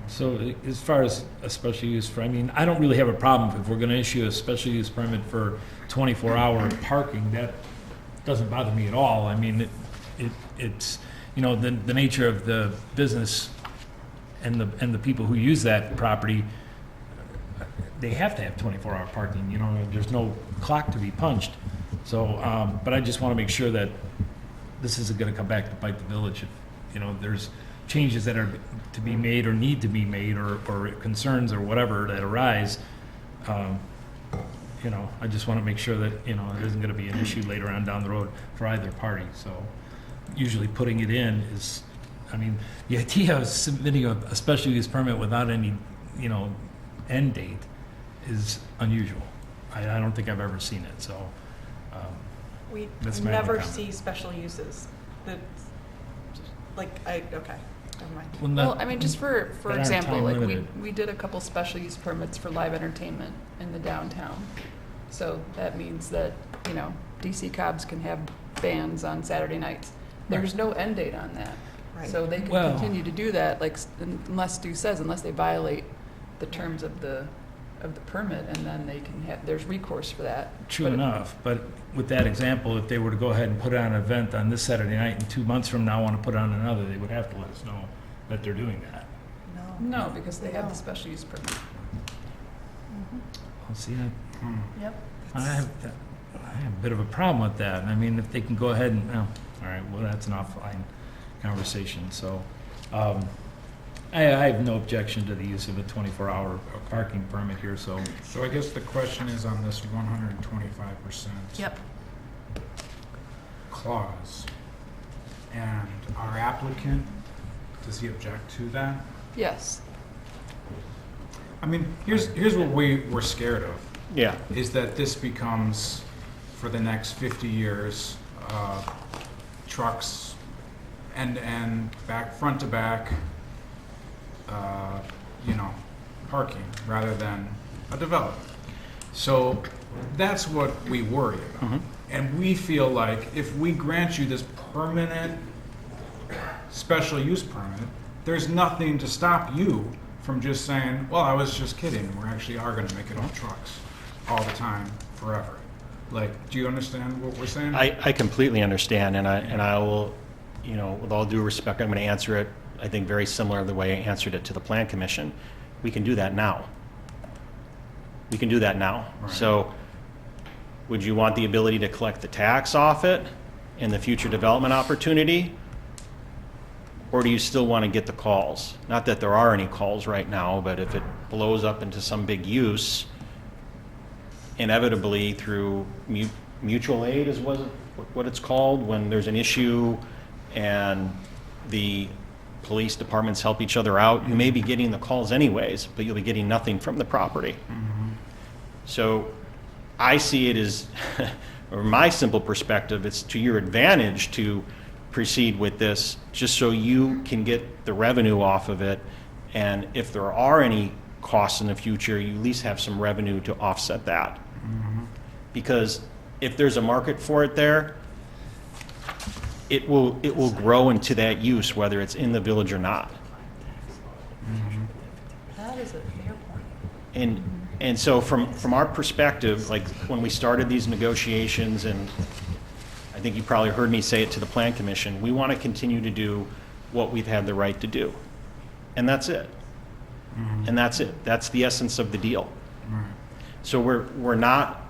So as far as a special use for, I mean, I don't really have a problem if we're going to issue a special use permit for 24-hour parking. That doesn't bother me at all. I mean, it's, you know, the nature of the business and the people who use that property, they have to have 24-hour parking, you know, there's no clock to be punched. So, but I just want to make sure that this isn't going to come back to bite the village. If, you know, there's changes that are to be made or need to be made or concerns or whatever that arise, you know, I just want to make sure that, you know, it isn't going to be an issue later on down the road for either party. So usually putting it in is, I mean, the idea of submitting a special use permit without any, you know, end date is unusual. I don't think I've ever seen it, so. We That's my never only comment. see special uses that, okay, never mind. Well, I mean, just for that aren't example, time like limited. we did a couple special use permits for live entertainment in the downtown. So that means that, you know, DC Cobbs can have bands on Saturday nights. There's no end date on that. Right. So they can Well- continue to do that, like, unless Stu says, unless they violate the terms of the permit, and then they can have, there's recourse for that. True But- enough, but with that example, if they were to go ahead and put on an event on this Saturday night and 2 months from now want to put on another, they would have to let us know that they're doing that. No. No, because they have the special use permit. Well, see, Yep. I have a bit of a problem with that. I mean, if they can go ahead and, all right, well, that's an offline conversation, so. I have no objection to the use of a 24-hour parking permit here, so. So I guess the question is on this 125% Yep. clause. And our applicant, does he object to that? Yes. I mean, here's what we're scared of, Yeah. is that this becomes, for the next 50 years, trucks end-to-end, front to back, you know, parking rather than a development. So that's what we worry about. And we feel like if we grant you this permanent special use permit, there's nothing to stop you from just saying, well, I was just kidding. We actually are going to make it all trucks all the time, forever. Like, do you understand what we're saying? I completely understand, and I will, you know, with all due respect, I'm going to answer it, I think, very similar to the way I answered it to the Plan Commission. We can do that now. We can do that now. Right. So would you want the ability to collect the tax off it in the future development opportunity? Or do you still want to get the calls? Not that there are any calls right now, but if it blows up into some big use, inevitably through mutual aid is what it's called, when there's an issue and the police departments help each other out, you may be getting the calls anyways, but you'll be getting nothing from the property. So I see it as, from my simple perspective, it's to your advantage to proceed with this, just so you can get the revenue off of it. And if there are any costs in the future, you at least have some revenue to offset that. Because if there's a market for it there, it will grow into that use, whether it's in the village or not. That is a fair point. And so from our perspective, like when we started these negotiations, and I think you probably heard me say it to the Plan Commission, we want to continue to do what we've had the right to do. And that's it. And that's it. That's the essence of the deal. So we're not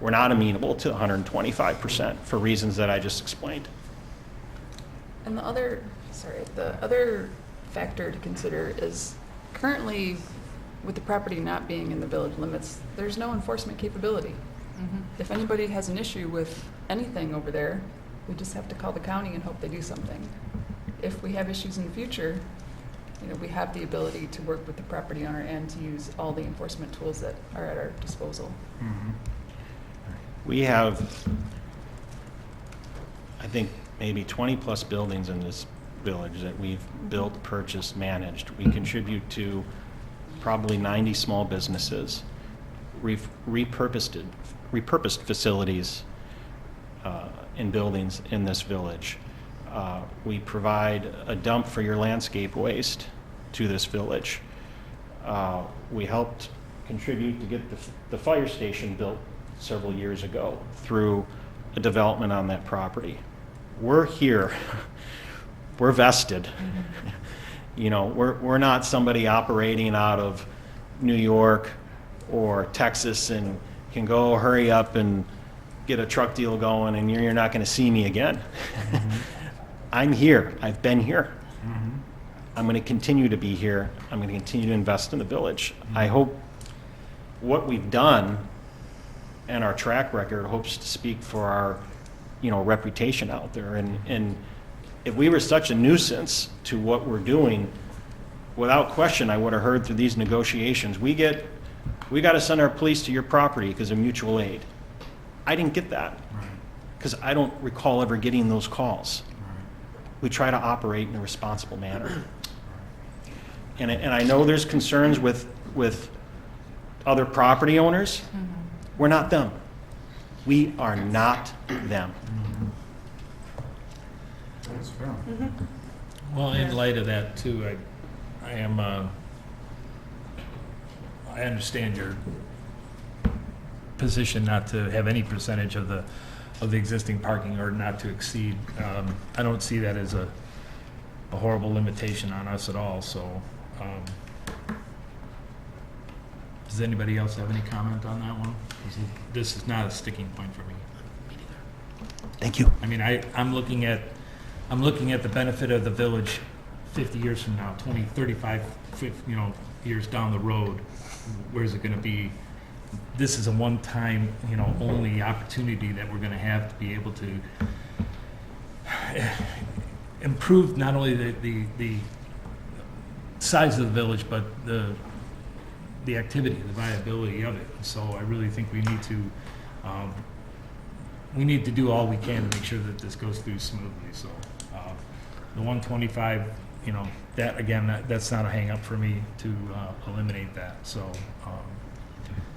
amenable to 125% for reasons that I just explained. And the other factor to consider is currently, with the property not being in the village limits, there's no enforcement capability. If anybody has an issue with anything over there, we just have to call the county and hope they do something. If we have issues in the future, we have the ability to work with the property owner and to use all the enforcement tools that are at our disposal. We have, I think, maybe 20-plus buildings in this village that we've built, purchased, managed. We contribute to probably 90 small businesses. We've repurposed facilities in buildings in this village. We provide a dump for your landscape waste to this village. We helped contribute to get the fire station built several years ago through a development on that property. We're here. We're vested. We're not somebody operating out of New York or Texas and can go hurry up and get a truck deal going and you're not going to see me again. I'm here. I've been here. I'm going to continue to be here. I'm going to continue to invest in the village. I hope what we've done and our track record hopes to speak for our, reputation out there. And if we were such a nuisance to what we're doing, without question, I would have heard through these negotiations, we got to send our police to your property because of mutual aid. I didn't get that because I don't recall ever getting those calls. We try to operate in a responsible manner. And I know there's concerns with other property owners. We're not them. We are not them. That's fair. Well, in light of that too, I understand your position not to have any percentage of the existing parking or not to exceed. I don't see that as a horrible limitation on us at all, so. Does anybody else have any comment on that one? This is not a sticking point for me. Thank you. I mean, I'm looking at the benefit of the village 50 years from now, 20, 35, 50, years down the road. Where's it going to be? This is a one-time, only opportunity that we're going to have to be able to improve not only the size of the village, but the activity, the viability of it. So I really think we need to do all we can to make sure that this goes through smoothly. So the 125, that again, that's not a hang up for me to eliminate that. So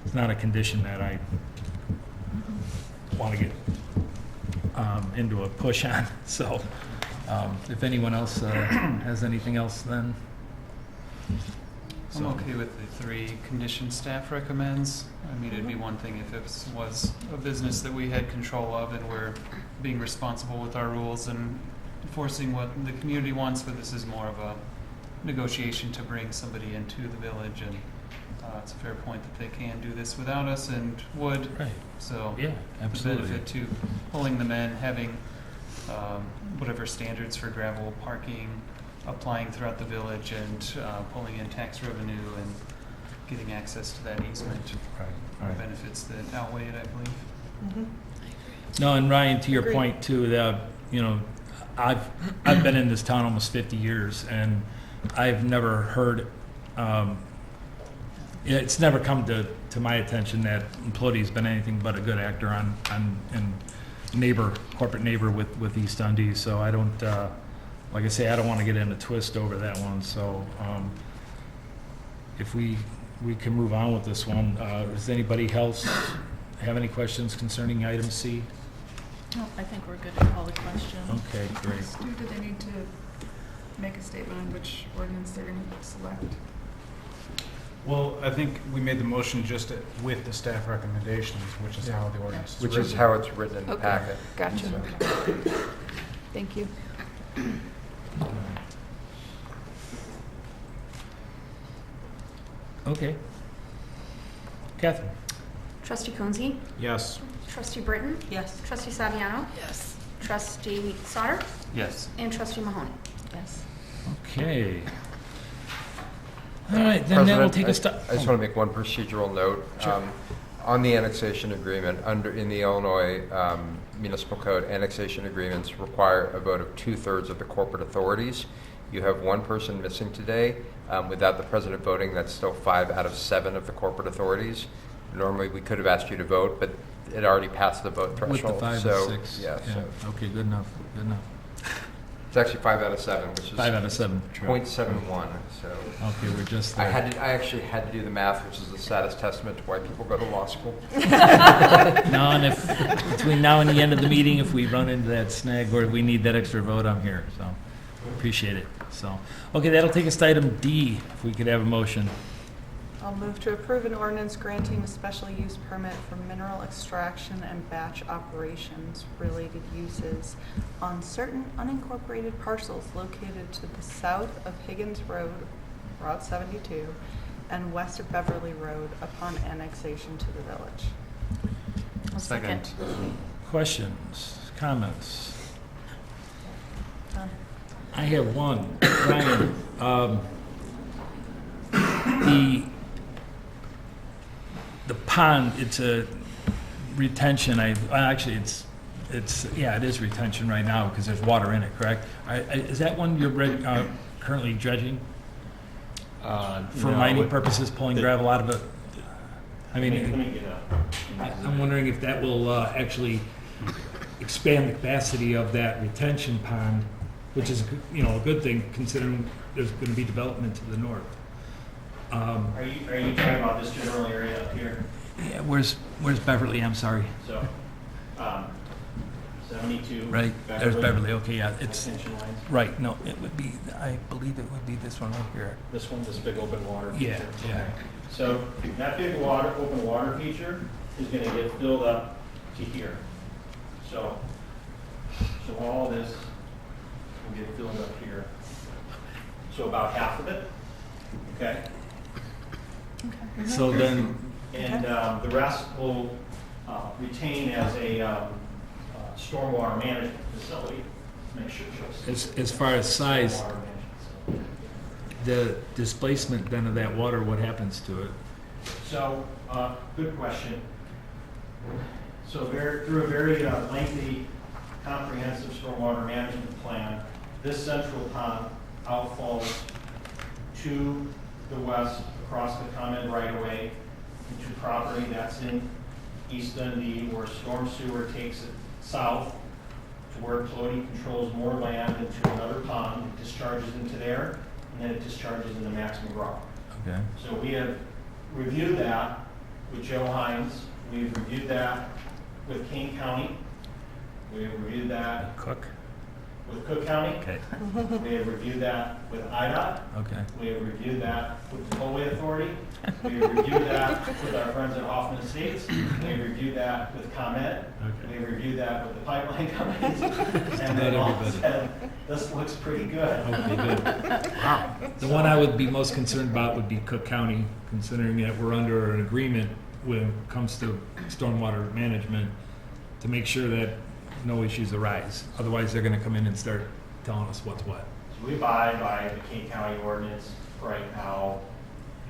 it's not a condition that I want to get into a push on. So if anyone else has anything else, then. I'm okay with the 3 conditions staff recommends. I mean, it'd be one thing if it was a business that we had control of and we're being responsible with our rules and enforcing what the community wants, but this is more of a negotiation to bring somebody into the village, and it's a fair point that they can do this without us and would. Right. So Yeah, absolutely. the benefit to pulling them in, having whatever standards for gravel parking applying throughout the village and pulling in tax revenue and getting access to that easement are benefits that outweigh it, I believe. No, and Ryan, to your Agreed. point too, that I've been in this town almost 50 years, and I've never heard. It's never come to my attention that Plotty's been anything but a good actor and corporate neighbor with East Dundee. So I don't. Like I say, I don't want to get in a twist over that one, so if we can move on with this one. Does anybody else have any questions concerning item C? No, I think we're good to call the question. Okay, great. Stu, do they need to make a statement on which ordinance they're going to select? Well, I think we made the motion just with the staff recommendations, which is how the ordinance is Which written. is how it's written in the Okay. packet. Gotcha. So- Thank you. Okay. Catherine? Trustee Coonsey? Yes. Trustee Britton? Yes. Trustee Saviano? Yes. Trustee Sauter? Yes. And Trustee Mahoney? Yes. Okay. All right, then that will President, take us to. I just want to make one procedural note. Sure. On the annexation agreement, in the Illinois Municipal Code, annexation agreements require a vote of 2/3 of the corporate authorities. You have one person missing today. Without the president voting, that's still 5 out of 7 of the corporate authorities. Normally, we could have asked you to vote, but it already passed the vote threshold. With the 5 so, and 6. Yeah, so Okay, good enough, good enough. it's actually 5 out of 7, which is 5 out of 7. True. 0.71. So Okay, we're just I there. I actually had to do the math, which is the saddest testament to why people go to law school. No, and if, between now and the end of the meeting, if we run into that snag or we need that extra vote, I'm here, so appreciate it. So, okay, that'll take us to item D, if we could have a motion. I'll move to approve an ordinance granting a special use permit for mineral extraction and batch operations related uses on certain unincorporated parcels located to the south of Higgins Road, Route 72, and west of Beverly Road upon annexation to the village. I'll Second. Questions, comments? Done. I have one. Ryan, the pond, it's a retention, actually, it is retention right now because there's water in it, correct? Is that one you're currently dredging for mining purposes, pulling gravel out of it? I mean, I'm wondering if that will actually expand the capacity of that retention pond, which is, a good thing considering there's going to be development to the north. Are you talking about this general area up here? Yeah, where's Beverly? I'm sorry. So, 72. Right, there's Beverly. Okay, yeah, it's Extension lines. right. No, it would be. I believe it would be this one right here. This one, this big open water feature. Yeah, yeah. So that big open water feature is going to get filled up to here. So all this will get filled up here. So about half of it, okay? So then, And the rest will retain as a stormwater management facility. Make sure it shows. as far as size, Stormwater management facility. the displacement then of that water, what happens to it? So, good question. So through a very lengthy, comprehensive stormwater management plan, this central pond outfalls to the west across the ComEd right-of-way into property that's in East Dundee, where storm sewer takes it south to where Plody controls more land into another pond. It discharges into there, and then it discharges into Max McGraw. Okay. So we have reviewed that with Joe Hines. We've reviewed that with King County. We have reviewed that Cook. with Cook County. Okay. We have reviewed that with IDOT. Okay. We have reviewed that with the Tollway Authority. We have reviewed that with our friends at Hoffman Estates. We have reviewed that with ComEd. Okay. We have reviewed that with the pipeline companies. And Not they all everybody. said, this looks pretty good. Okay, good. Wow. The one I would be most concerned about would be Cook County, considering that we're under an agreement when it comes to stormwater management to make sure that no issues arise. Otherwise, they're going to come in and start telling us what's what. So we abide by the King County ordinance right now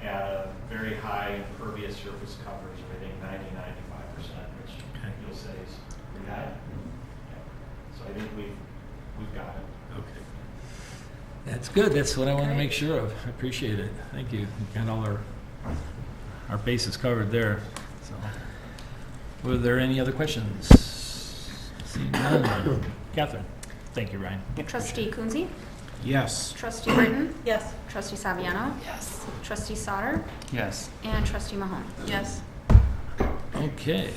at a very high impervious surface coverage, I think 90-95%, which Okay. you'll say is pretty high. Yeah. So I think we've got it. Okay. That's good. That's what I want to make sure of. I appreciate it. Thank you. We got all our bases covered there. So, were there any other questions? Seeing none. Catherine. Thank you, Ryan. Trustee Coonsey? Yes. Trustee Britton? Yes. Trustee Saviano? Yes. Trustee Sauter? Yes. And Trustee Mahone? Yes. Okay.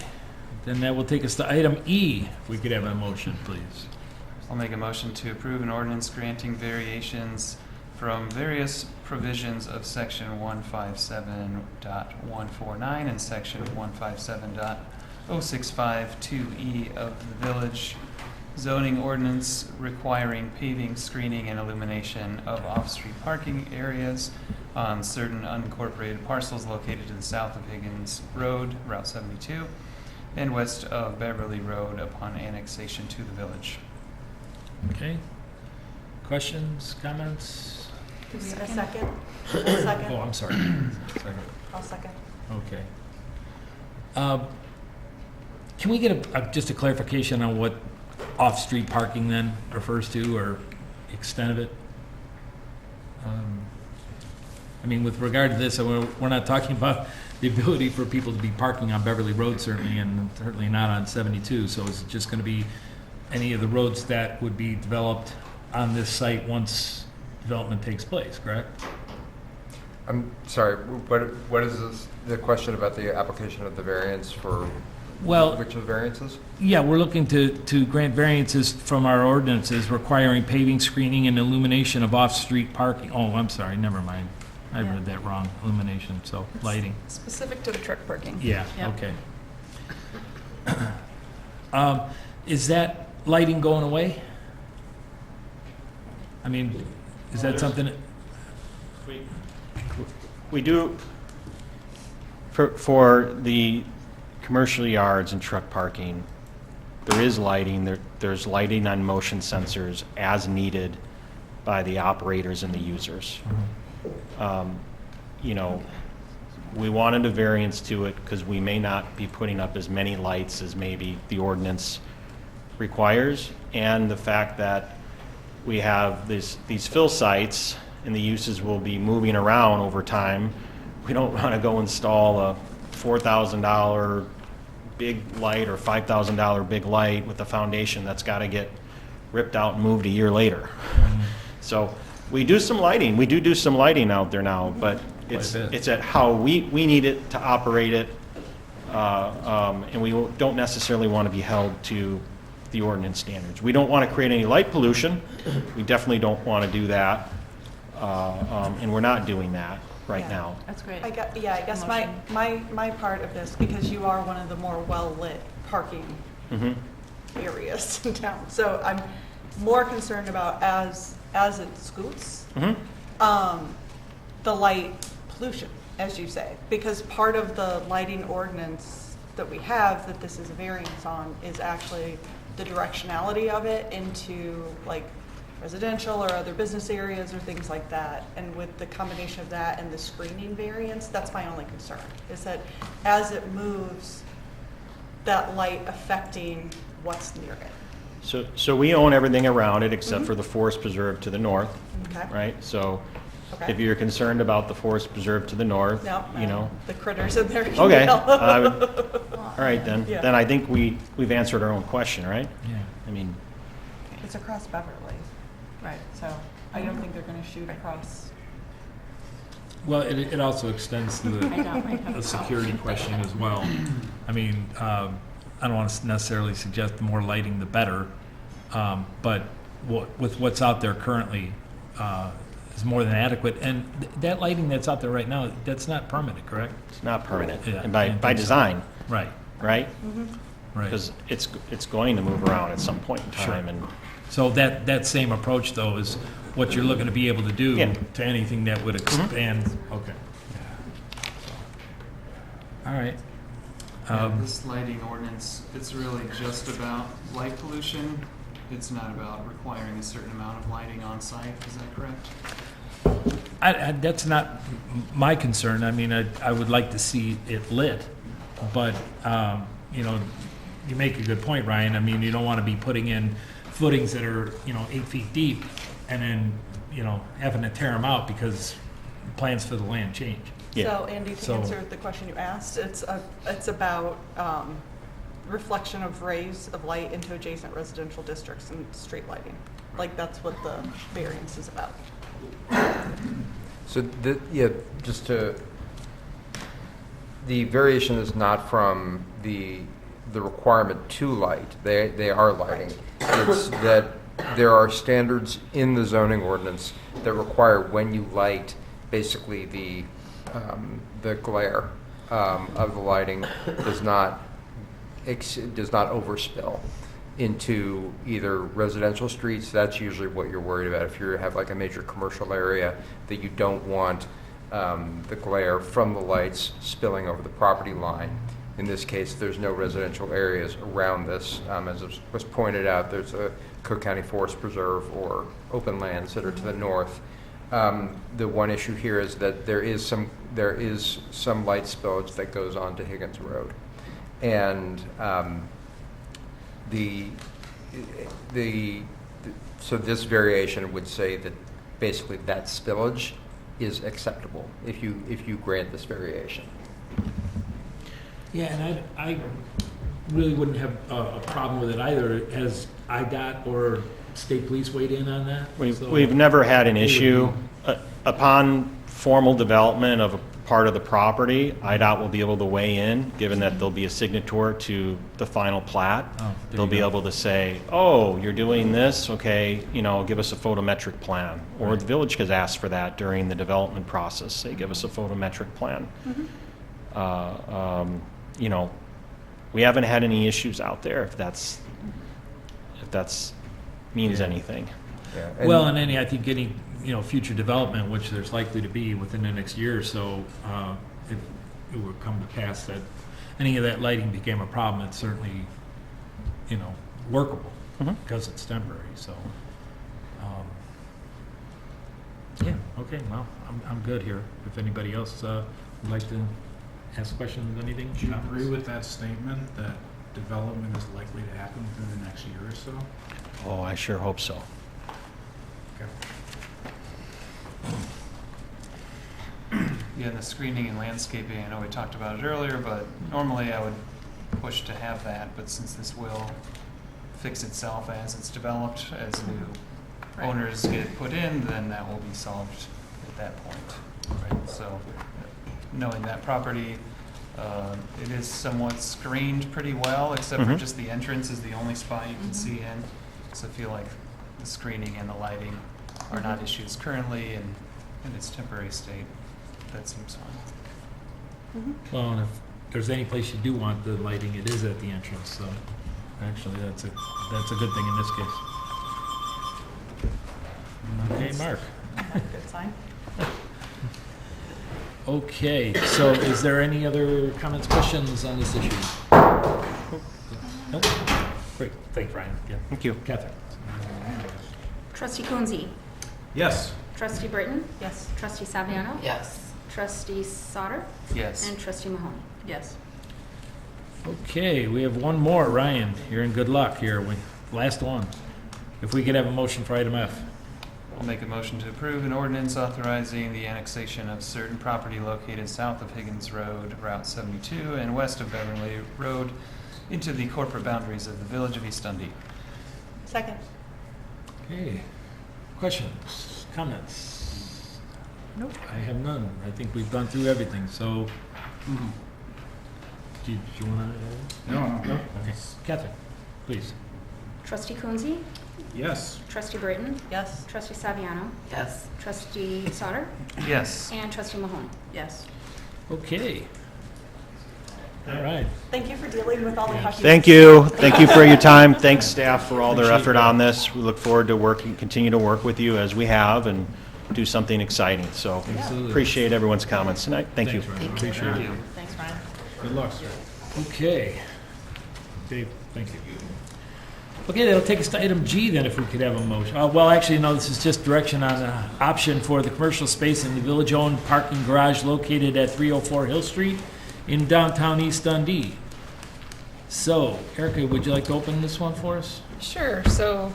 Then that will take us to item E. If we could have a motion, please. I'll make a motion to approve an ordinance granting variations from various provisions of section 157.149 and section 157.065-2E of the village zoning ordinance requiring paving, screening, and illumination of off-street parking areas on certain unincorporated parcels located to the south of Higgins Road, Route 72, and west of Beverly Road upon annexation to the village. Okay. Questions, comments? Do we have a second? A second? Oh, I'm sorry. Second. I'll second. Okay. Can we get just a clarification on what off-street parking then refers to, or extent of it? I mean, with regard to this, we're not talking about the ability for people to be parking on Beverly Road certainly, and certainly not on 72. So is it just going to be any of the roads that would be developed on this site once development takes place, correct? I'm sorry, what is this, the question about the application of the variance for Well, which of the variances? yeah, we're looking to grant variances from our ordinances requiring paving, screening, and illumination of off-street parking. Oh, I'm sorry, never mind. I Yeah. read that wrong. Illumination, so lighting. Specific to the truck parking. Yeah, Yep. okay. Is that lighting going away? I mean, is that something? We do, for the commercial yards and truck parking, there is lighting, there's lighting on motion sensors as needed by the operators and the users. You know, we wanted a variance to it because we may not be putting up as many lights as maybe the ordinance requires, and the fact that we have these fill sites and the uses will be moving around over time. We don't want to go install a $4,000 big light or $5,000 big light with a foundation that's got to get ripped out and moved a year later. So we do some lighting. We do some lighting out there now, but it's at how we need it to operate it, and we don't necessarily want to be held to the ordinance standards. We don't want to create any light pollution. We definitely don't want to do that, and we're not doing that right Yeah. now. That's great. I guess my part of this, because you are one of the more well-lit parking Mhm. areas in town. So I'm more concerned about as it scoots, Mhm. the light pollution, as you say, because part of the lighting ordinance that we have that this is a variance on is actually the directionality of it into like residential or other business areas or things like that. And with the combination of that and the screening variance, that's my only concern, is that as it moves, that light affecting what's near it. So we own everything around it except for the forest preserve to the north, Okay? right? So Okay. if you're concerned about the forest preserve to the north, No, you know. the critters in there. Okay, all right then. Yeah. Then I think we've answered our own question, right? Yeah. I mean, It's across Beverly. Right. So I don't think they're going to shoot across. Well, it also extends to the security question as well. I mean, I don't want to necessarily suggest the more lighting, the better, but with what's out there currently is more than adequate. And that lighting that's out there right now, that's not permanent, correct? it's not permanent, Yeah, and I by think so. design, Right, right? right. Because it's going to move around at some point in time, and So that same approach, though, is what you're looking to be able to do Yeah. to anything that would expand, okay. All right. This lighting ordinance, it's really just about light pollution. It's not about requiring a certain amount of lighting on site, is that correct? That's not my concern. I mean, I would like to see it lit, but, you know, you make a good point, Ryan. I mean, you don't want to be putting in footings that are, 8 feet deep and then, having to tear them out because plans for the land change. Yeah. So Andy, to So- answer the question you asked, it's about reflection of rays of light into adjacent residential districts and street lighting. Like that's what the variance is about. So, the variation is not from the requirement to light. They are lighting. It's that there are standards in the zoning ordinance that require when you light, basically the glare of the lighting does not overspill into either residential streets. That's usually what you're worried about. If you have like a major commercial area, that you don't want the glare from the lights spilling over the property line. In this case, there's no residential areas around this. As was pointed out, there's a Cook County Forest Preserve or open lands that are to the north. The one issue here is that there is some light spillage that goes on to Higgins Road. And so this variation would say that basically that spillage is acceptable if you grant this variation. Yeah, and I really wouldn't have a problem with it either. Has IDOT or state police weighed in on that? We've never had an issue. Upon formal development of a part of the property, IDOT will be able to weigh in, given that they'll be a signator to the final plat. They'll be able to say, oh, you're doing this, okay, give us a photometric plan. Or the village has asked for that during the development process, say, give us a photometric plan. We haven't had any issues out there, if that's means anything. Yeah. Well, and I think any future development, which there's likely to be within the next year or so, if it would come to pass that any of that lighting became a problem, it's certainly workable because it's temporary. So yeah, okay. Well, I'm good here. If anybody else would like to ask questions on anything, Do you agree with that statement that development is likely to happen within the next year or so? Oh, I sure hope so. Okay. Yeah, the screening and landscaping, I know we talked about it earlier, but normally I would push to have that, but since this will fix itself as it's developed, as new owners get put in, then that will be solved at that point. Right? So knowing that property, it is somewhat screened pretty well, except for just the entrance is the only spot you can see in. So I feel like the screening and the lighting are not issues currently, and in its temporary state, that seems fine. well, and if there's any place you do want the lighting, it is at the entrance. So actually, that's a good thing in this case. Okay, Mark. Good sign. Okay, so is there any other comments, questions on this issue? Nope. Great, thanks, Ryan. Yeah. Thank you. Catherine? Trustee Coonsey. Yes. Trustee Britton. Yes. Trustee Saviano. Yes. Trustee Sauter. Yes. And Trustee Mahoney. Yes. Okay, we have one more. Ryan, you're in good luck here. Last one. If we could have a motion for item F. I'll make a motion to approve an ordinance authorizing the annexation of certain property located south of Higgins Road, Route 72, and west of Beverly Road into the corporate boundaries of the Village of East Dundee. Second. Okay, questions, comments? Nope. I have none. I think we've gone through everything, so. Do you want to? No. Okay, Catherine, please. Trustee Coonsey. Yes. Trustee Britton. Yes. Trustee Saviano. Yes. Trustee Sauter. Yes. And Trustee Mahoney. Yes. Okay. All right. Thank you for dealing with all the questions. Thank you. Thank you for your time. Thanks, staff, for all their effort on this. We look forward to continue to work with you as we have and do something exciting. So Absolutely. appreciate everyone's comments tonight. Thank you. Thanks, Ryan. Appreciate it. Thanks, Ryan. Good luck, sir. Okay. Dave, thank you. Okay, that'll take us to item G then, if we could have a motion. Well, actually, no, this is just direction on an option for the commercial space in the village-owned parking garage located at 304 Hill Street in downtown East Dundee. So, Erica, would you like to open this one for us? Sure. So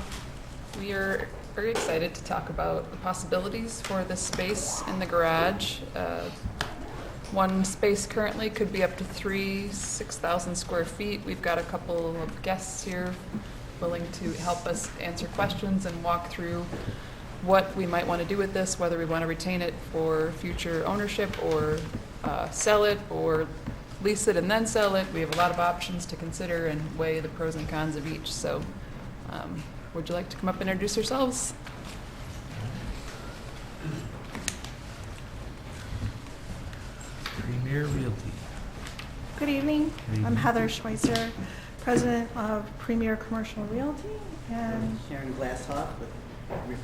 we are very excited to talk about the possibilities for this space in the garage. One space currently could be up to 6,000 square feet. We've got a couple of guests here willing to help us answer questions and walk through what we might want to do with this, whether we want to retain it for future ownership or sell it or lease it and then sell it. We have a lot of options to consider and weigh the pros and cons of each. So would you like to come up and introduce yourselves? Premier Realty. Good evening. Good evening. I'm Heather Schweitzer, President of Premier Commercial Realty, and Sharon Glasshoff with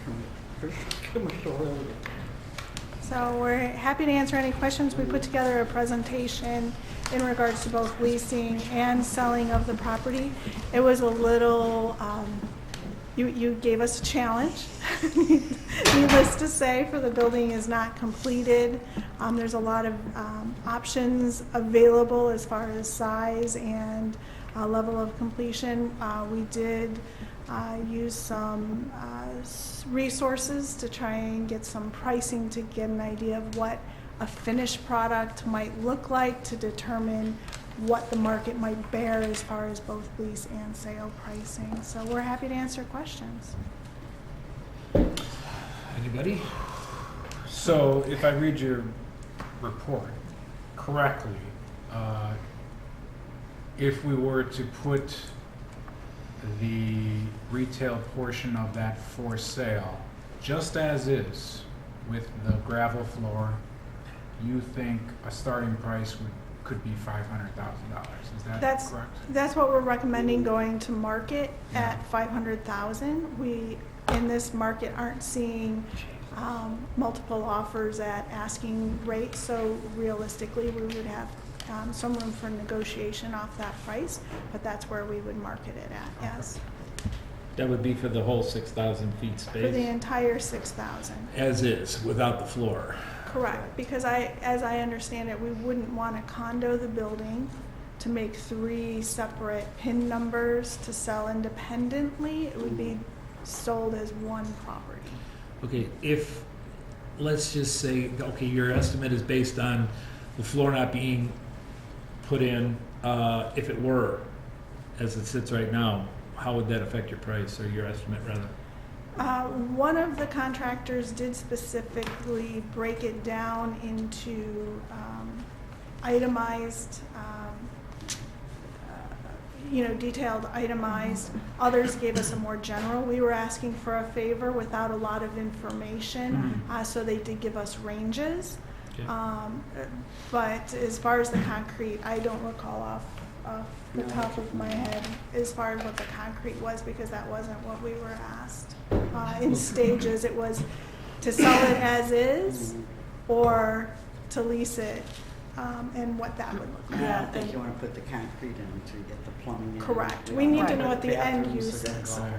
Commercial Realty. so we're happy to answer any questions. We put together a presentation in regards to both leasing and selling of the property. It was a little, you gave us a challenge, needless to say, for the building is not completed. There's a lot of options available as far as size and level of completion. We did use some resources to try and get some pricing to get an idea of what a finished product might look like, to determine what the market might bear as far as both lease and sale pricing. So we're happy to answer questions. Anybody? So if I read your report correctly, if we were to put the retail portion of that for sale just as is with the gravel floor, you think a starting price could be $500,000. Is that correct? That's what we're recommending, going to market at 500,000. We, in this market, aren't seeing multiple offers at asking rates, so realistically we would have some room for negotiation off that price, but that's where we would market it at, yes. That would be for the whole 6,000 feet For the space? entire 6,000. As is, without the floor? Correct, because as I understand it, we wouldn't want to condo the building to make 3 separate PIN numbers to sell independently. It would be sold as one property. Okay, if, let's just say, okay, your estimate is based on the floor not being put in, if it were, as it sits right now, how would that affect your price, or your estimate rather? One of the contractors did specifically break it down into itemized, detailed itemized. Others gave us a more general. We were asking for a favor without a lot of information, so they did give us ranges. Okay. But as far as the concrete, I don't recall off the top of my head as far as what the concrete was, because that wasn't what we were asked. In stages, it was to sell it as is or to lease it, and what that would look like. I don't think you want to put the concrete in to get the plumbing in. Correct. We need to know what the end Bathrooms use are gonna is. go.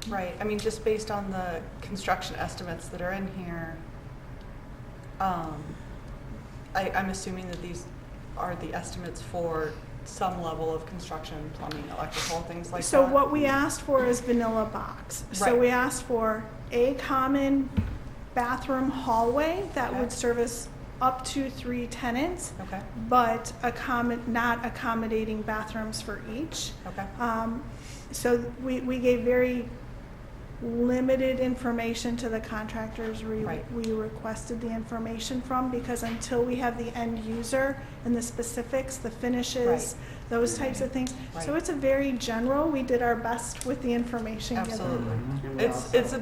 Right, I mean, just based on the construction estimates that are in here, I'm assuming that these are the estimates for some level of construction, plumbing, electrical, things like that. So what we asked for is vanilla box. So Right. we asked for a common bathroom hallway that Okay. would service up to 3 tenants, Okay, but not accommodating bathrooms for each. okay, So we gave very limited information to the contractors Right. we requested the information from, because until we have the end user and the specifics, the finishes, Right. those types of things. So Right. it's a very general, we did our best with the information given. absolutely. And we also- It's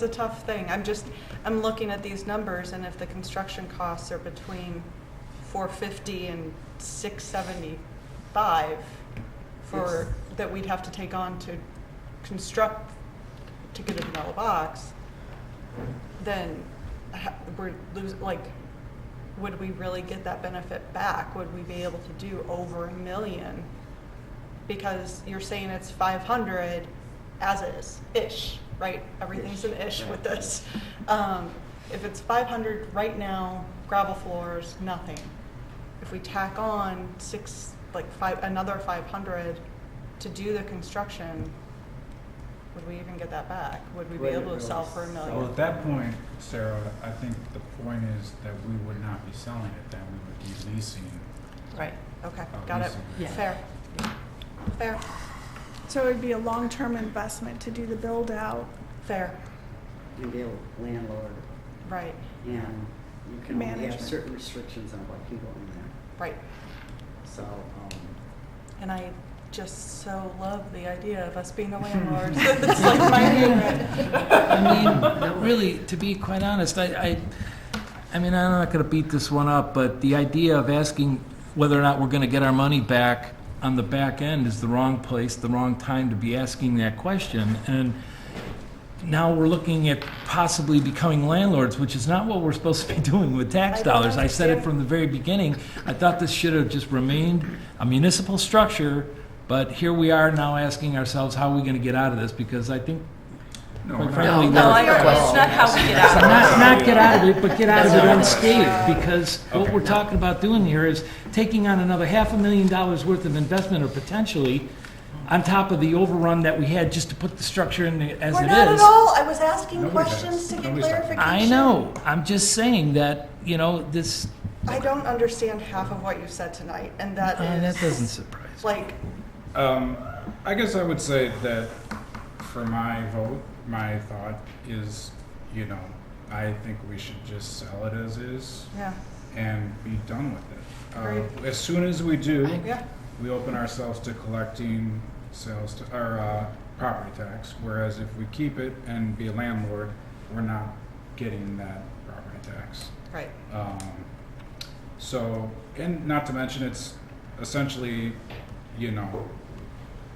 a tough thing. I'm looking at these numbers, and if the construction costs are between $450 and $675 that we'd have to take on to construct, to get a vanilla box, then we're losing, would we really get that benefit back? Would we be able to do over $1 million? Because you're saying it's 500 as is-ish, right? Everything's an ish with this. If it's 500 right now, gravel floors, nothing. If we tack on another 500 to do the construction, would we even get that back? Would we be able to sell for $1 Well, million? at that point, Sarah, I think the point is that we would not be selling it, then we would be leasing. Right, okay, got it. Yeah. Fair. Fair, So it would be a long-term investment to do the build-out. fair, And be a landlord, right, and you can only have Management. certain restrictions on what can go in there. right. So, And I just so love the idea of us being the landlords. It's like my favorite. I mean, really, to be quite honest, I mean, I'm not gonna beat this one up, but the idea of asking whether or not we're gonna get our money back on the back end is the wrong place, the wrong time to be asking that question. And now we're looking at possibly becoming landlords, which is not what we're supposed to be doing with tax I don't dollars. I said it understand. from the very beginning. I thought this should have just remained a municipal structure, but here we are now asking ourselves, how are we gonna get out of this? Because I think No, quite no, frankly. No, I agree. It's not how we get out of it. Not get out of it, but get out of it unscathed, because what we're talking about doing here is taking on another $500,000 worth of investment, or potentially, on top of the overrun that we had just to put the structure in as We're it not at is. all. I was asking Nobody questions has. to get Nobody's talking. clarification. I know, I'm just saying that, you know, this, I don't understand half of what you said tonight, and that is. that doesn't surprise me. Like, I guess I would say that for my vote, my thought is, you know, I think we should just sell it as is yeah, and be done with it. Agreed. As soon as we do, yeah, we open ourselves to collecting sales to, or property tax, whereas if we keep it and be a landlord, we're not getting that property tax. right. So, and not to mention, it's essentially, you know,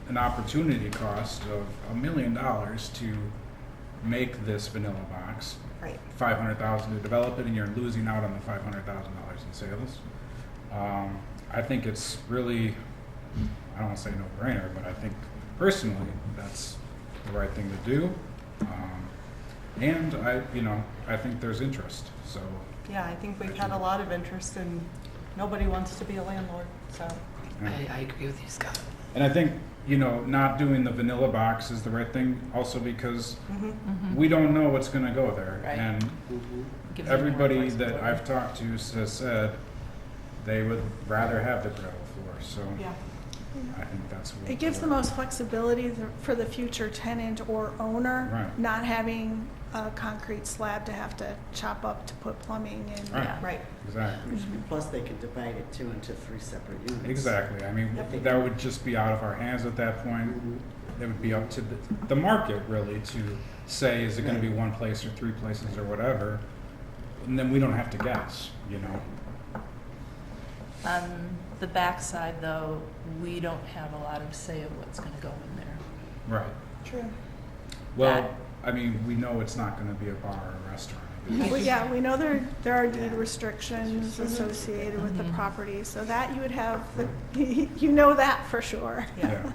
an opportunity cost of $1 million to make this vanilla box. Right. $500,000 to develop it, and you're losing out on the $500,000 in sales. I think it's really, I don't want to say no brainer, but I think personally that's the right thing to do. And I think there's interest. So Yeah, I think we've had a lot of interest, and nobody wants to be a landlord, so. I agree with you, Scott. And I think, not doing the vanilla box is the right thing also because we don't know what's going to go there. Right. And Gives you more everybody that flexibility. I've talked to has said they would rather have the gravel floor. So Yeah. I think that's what. It gives the most flexibility for the future tenant or owner, Right. not having a concrete slab to have to chop up to put plumbing in. Right. Yeah. Right. Exactly. Plus, they could divide it into 3 separate units. Exactly. I mean, Yep. that would just be out of our hands at that point. It would be up to the market really to say, is it going to be one place or 3 places or whatever? And then we don't have to guess, On the backside, though, we don't have a lot of say of what's going to go in there. Right. True. Well, I mean, we know it's not going to be a bar or a restaurant. Well, yeah, we know there are deed restrictions associated with the property, so that you would have, you know that for sure. Yeah.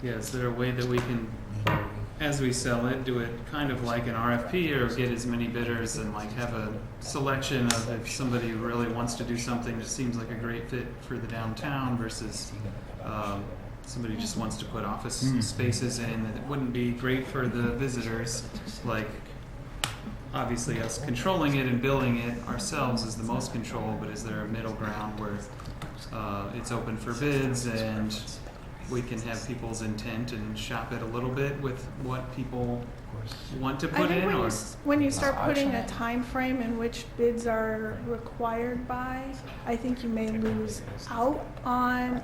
Yeah, is there a way that we can, as we sell it, do it kind of like an RFP or get as many bidders and like have a selection of if somebody really wants to do something that seems like a great fit for the downtown versus somebody just wants to put office spaces in that wouldn't be great for the visitors. Like, obviously us controlling it and building it ourselves is the most control, but is there a middle ground where it's open for bids and we can have people's intent and shop it a little bit with what people want to I put think in? when Or when you start putting a time frame in which bids are required by, I think you may lose out on,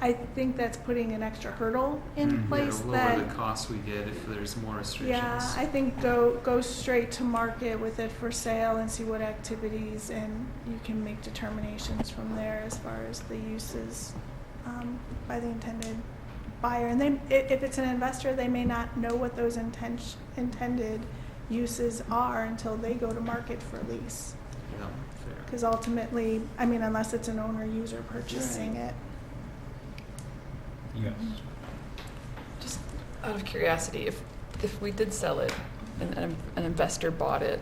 I think that's putting an extra hurdle in place it'll that. lower the cost we get if there's more restrictions. Yeah, I think go straight to market with it for sale and see what activities, and you can make determinations from there as far as the uses by the intended buyer. And if it's an investor, they may not know what those intended uses are until they go to market for lease. Yeah, fair. Because ultimately, unless it's an owner-user purchasing it. Yes. Just out of curiosity, if we did sell it and an investor bought it,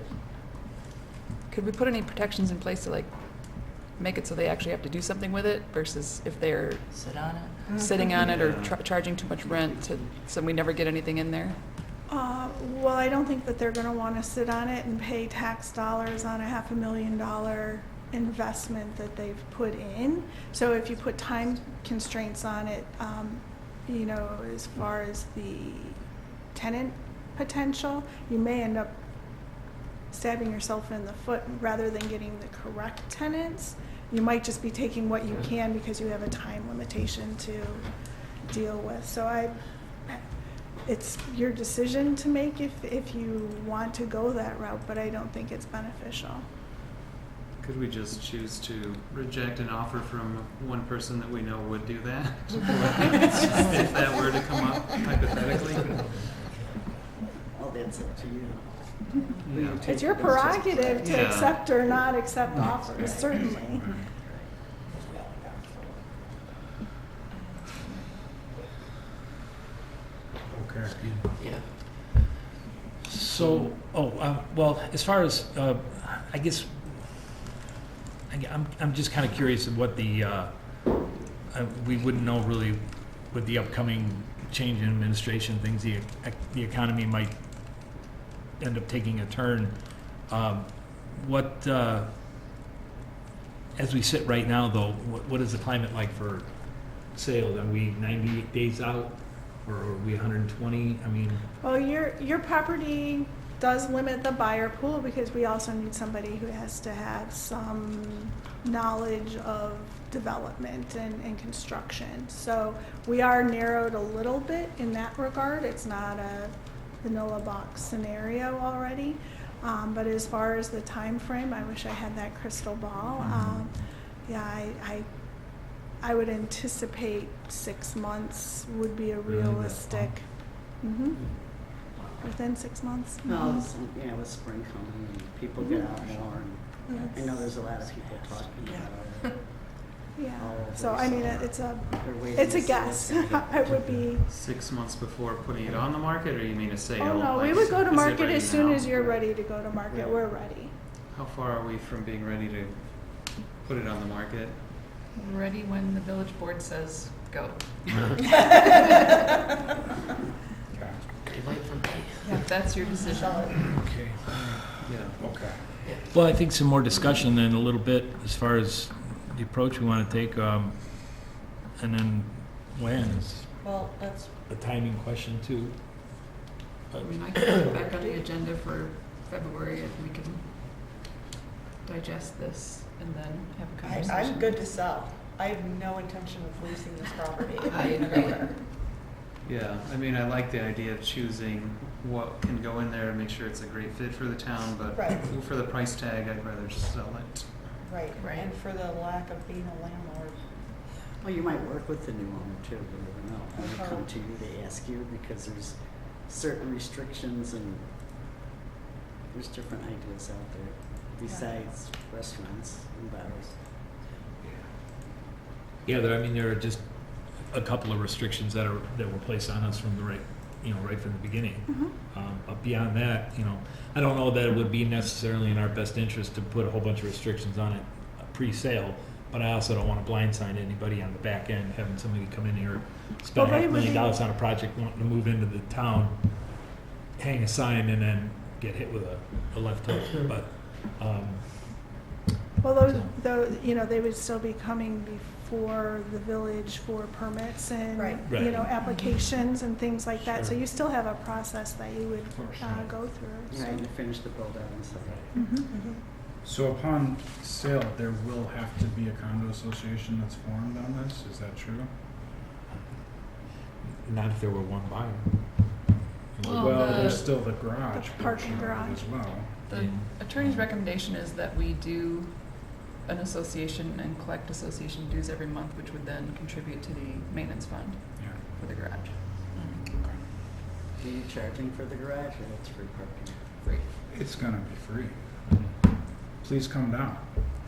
could we put any protections in place to like make it so they actually have to do something with it versus if they're Sit on it. sitting on it or Yeah. charging too much rent so we never get anything in there? Well, I don't think that they're going to want to sit on it and pay tax dollars on a $500,000 investment that they've put in. So if you put time constraints on it, as far as the tenant potential, you may end up stabbing yourself in the foot rather than getting the correct tenants. You might just be taking what you can because you have a time limitation to deal with. So it's your decision to make if you want to go that route, but I don't think it's beneficial. Could we just choose to reject an offer from one person that we know would do that? If that were to come up hypothetically? Well, that's up to you. Yeah. It's your prerogative to Yeah. accept or not accept offers, certainly. Yeah. So, well, as far as, I guess, I'm just kind of curious of what the, we wouldn't know really with the upcoming change in administration, things, the economy might end up taking a turn. As we sit right now, though, what is the climate like for sales? Are we 98 days out, or are we 120? I mean, Well, your property does limit the buyer pool because we also need somebody who has to have some knowledge of development and construction. So we are narrowed a little bit in that regard. It's not a vanilla box scenario already. But as far as the time frame, I wish I had that crystal ball. Yeah, I would anticipate 6 months would be a realistic. Within 6 months. No, yeah, with spring coming and people get out more, and I know there's a lot of people talking about it. Yeah. all over So the I mean, summer. it's waiting a to see guess. what's gonna happen. It would be. 6 months before putting it on the market, or you mean a sale? Oh no, we Like, would go to is it market ready as soon now? as you're ready to go to market. Right. We're ready. How far are we from being ready to put it on the market? Ready when the village board says go. Wait for me. Yeah, that's your decision. okay. Yeah. Okay. Well, I think some more discussion then a little bit as far as the approach we want to take, and then when is Well, that's, a timing question too. I mean, I can put it back on the agenda for February if we can digest this and then have a conversation. I'm good to sell. I have no intention of leasing this property. I agree. Yeah, I mean, I like the idea of choosing what can go in there to make sure it's a great fit for the town, but Right. for the price tag, I'd rather sell it. Right, Right. and for the lack of being a landlord. Well, you might work with the new owner too, but you never know. When they come to you, they ask you because there's certain restrictions and there's different ideas out there besides restaurants and bars. Yeah, there are just a couple of restrictions that were placed on us from the right from the beginning. But beyond that, I don't know that it would be necessarily in our best interest to put a whole bunch of restrictions on it pre-sale, but I also don't want to blindside anybody on the back end, having somebody come in here, spend Well, they would $500,000 on a project, wanting to move into the town, hang a sign, and then get hit with a left hook. But Well, they would still be coming before the village for permits and, Right. Right. applications and things like that. So Sure. you still have a process that you would go through. You So. know, you finish the build out and stuff. So upon sale, there will have to be a condo association that's formed on this, is that true? not if there were one buyer. Well, Well, the- there's still the garage The parking portion of it garage. as well. The Yeah. attorney's recommendation is that we do an association and collect association dues every month, which would then contribute to the maintenance fund Yeah. for the garage. Are you charging for the garage or it's free parking? Free. It's gonna be free. Please come down.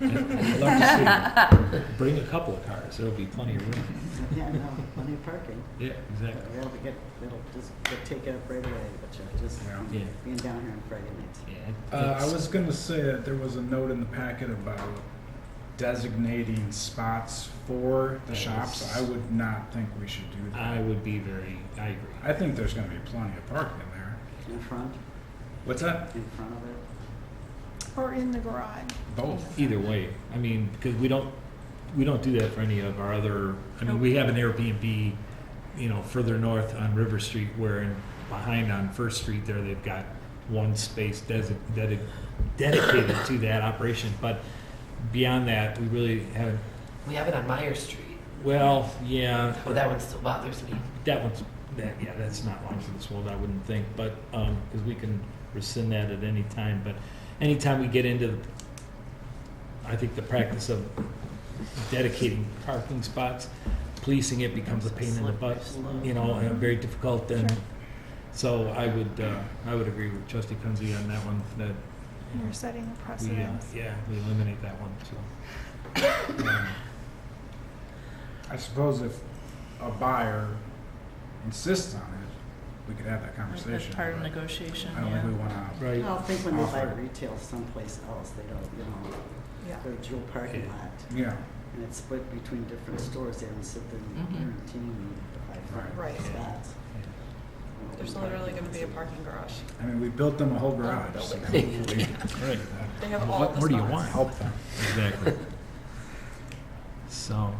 I'd love to see. Bring a couple of cars, there'll be plenty of room. Yeah, no, plenty of parking. Yeah, exactly. It'll just get taken up right away, but you just Yeah. Yeah. being down here on Friday nights. Yeah. I was gonna say that there was a note in the packet about designating spots for the shops. I would not think we should do that. I agree. I think there's gonna be plenty of parking in there. In front, What's that? in front of it. Or in the garage. Both. Either way, because we don't do that for any of our other, we have an Airbnb, further north on River Street where behind on First Street there, they've got one space dedicated to that operation. But beyond that, we really haven't, We have it on Meyer Street. well, yeah. Well, that one still bothers me. That's not long for this world, I wouldn't think, but, because we can rescind that at any time, but anytime we get into, I think the practice of dedicating parking spots, policing it becomes a pain in the butt, and very difficult, and Sure. so I would agree with Trustee Kunze on that one, that You're setting a we, precedent. we eliminate that one, so. I suppose if a buyer insists on it, we could have that As conversation. part of but negotiation, I don't think we yeah. want to. Right. I think when they buy Offer. retail someplace else, they don't, Yeah. go to dual parking lot. Yeah, And it's split between different stores, they don't sit there Mhm. guaranteeing the Right. spots. There's literally gonna be a parking garage. I mean, we built them a whole garage, so hopefully Right. They have all What the more do you spots. want? help them. Exactly. So,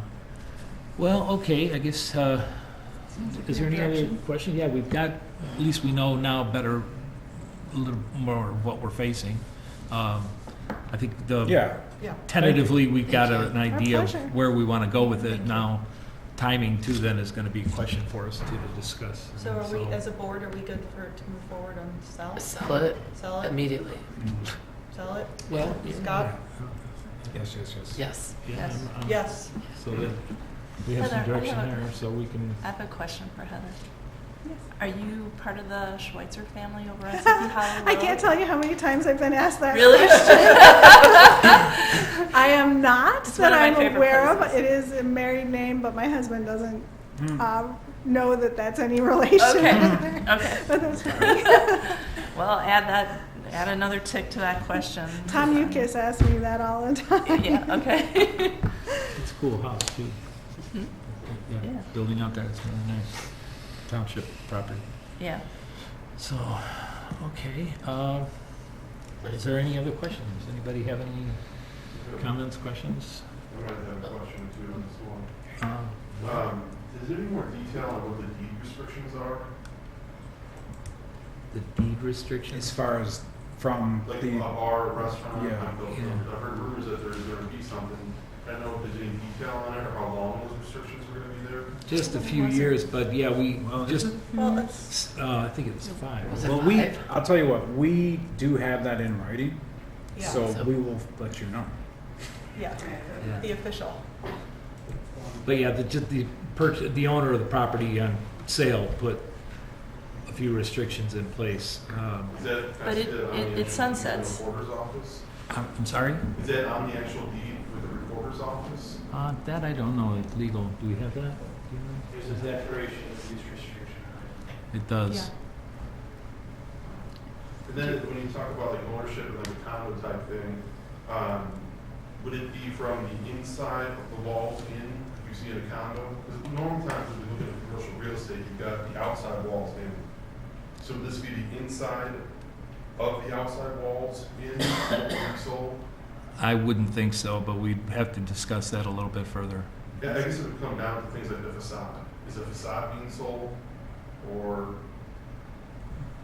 well, okay, I guess, is there any other Direction? question? Yeah, we've got, at least we know now better, a little more of what we're facing. I think Yeah, Yeah. tentatively, we've got an idea of pleasure. where we want to go with it now. Timing too then is going to be a question for us too to discuss. So are we, as a board, are we good to move forward on sell? Sell it Sell it? immediately. Sell it? Well, Scott? yes. yes. Yeah, Yes. Yes. So that we have some Heather, I direction have a- there, so we can. I have a question for Heather. Yes. Are you part of the Schweitzer family over on City Hollow Road? I can't tell you how many times I've been asked that. Really? I am not, It's one that of my I'm favorite aware of. places. It is a married name, but my husband doesn't Hmm. know that that's any relation. Okay, okay. But that's fine. Well, add another tick to that question. Tom Yukis asks me that all the time. Yeah, okay. It's a cool house too. Yeah. Yeah, building out there, it's really nice. Township property. Yeah. So, okay, is there any other questions? Anybody have any comments, questions? I might have a question or two on this one. Is there any more detail on what the deed restrictions are? The deed restrictions? As far as from Like the, a bar, a restaurant? Yeah. I've heard rumors that there's going to be something. I don't know if there's any detail on it or how long those restrictions are going to be there. Just a few years, but yeah, we just, Well, it's, I think it's 5. Was it well, 5? I'll tell you what, we do have that in writing, yeah, so we will let you know. yeah, the official. But yeah, the owner of the property on sale put a few restrictions in place. Is that, But it- on the it actual sunsets. deed in the recorder's office? I'm sorry? Is that on the actual deed with the recorder's office? That I don't know, it's legal. Do we have that? Do you know? There's a declaration of use restriction. It does. Yeah. And then when you talk about like ownership of like a condo type thing, would it be from the inside of the walls in, like you see in a condo? Because normal times when we look at commercial real estate, you've got the outside walls in. So would this be the inside of the outside walls in what would be sold? I wouldn't think so, but we'd have to discuss that a little bit further. Yeah, I guess it would come down to things like the facade. Is the facade being sold or?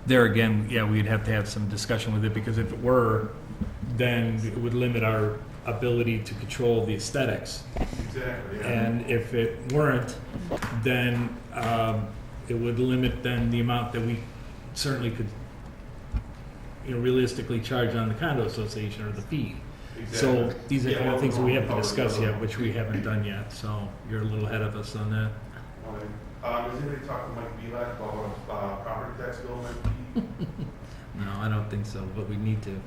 There again, yeah, we'd have to have some discussion with it, because if it were, then it would limit our ability to control the aesthetics. Exactly, yeah. And if it weren't, then it would limit then the amount that we certainly could, realistically charge on the condo association or the fee. So Exactly. these are Yeah, kind of well, things that we have to cover discuss the- yet, which we haven't done yet, so you're a little ahead of us on that. Is anybody talking to Mike Belak about what a property tax bill might be? No, I don't think so, but we need to.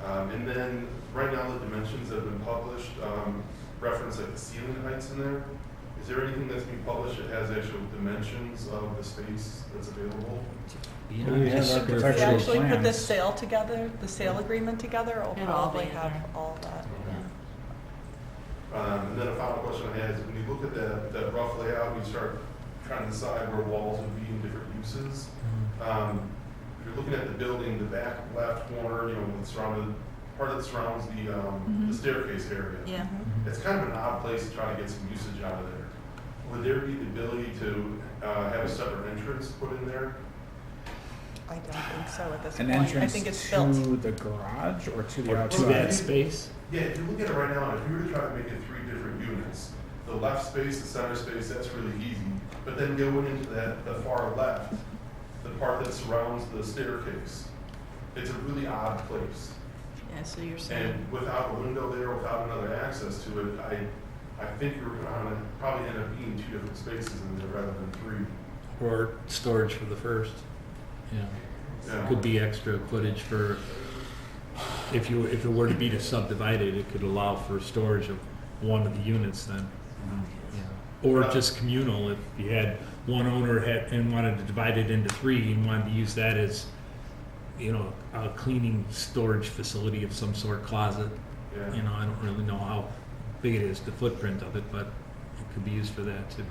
And then, right now, the dimensions that have been published, reference like the ceiling heights in there. Is there anything that's being published that has actual dimensions of the space that's available? Yeah, We have just If we architectural actually put the plans. sale together, the sale agreement together, it'll It'll all probably be have there. all of that. And then a final question I had is, when you look at that rough layout, you start trying to decide where walls would be in different uses. If you're looking at the building, the back left corner, it's surrounded, part that surrounds the staircase area. Yeah. It's kind of an odd place to try to get some usage out of there. Would there be the ability to have a separate entrance put in there? I don't think so at this An point. I entrance think it's built. to the garage or to the Or to outside? that space. Yeah, if you look at it right now, if you were to try to make it 3 different units, the left space, the center space, that's really easy. But then going into the far left, the part that surrounds the staircase, it's a really odd place. Yeah, so you're saying, And without a window there, without another access to it, I think you're going to probably end up being 2 different spaces in there rather than 3. Or storage for the first. Yeah. Yeah. Could be extra footage for, if it were to be subdivided, it could allow for storage of one of the units then. Or just communal, if you had one owner and wanted to divide it into 3 and wanted to use that as, a cleaning storage facility of some sort, closet. Yeah. I don't really know how big it is, the footprint of it, but it could be used for that too.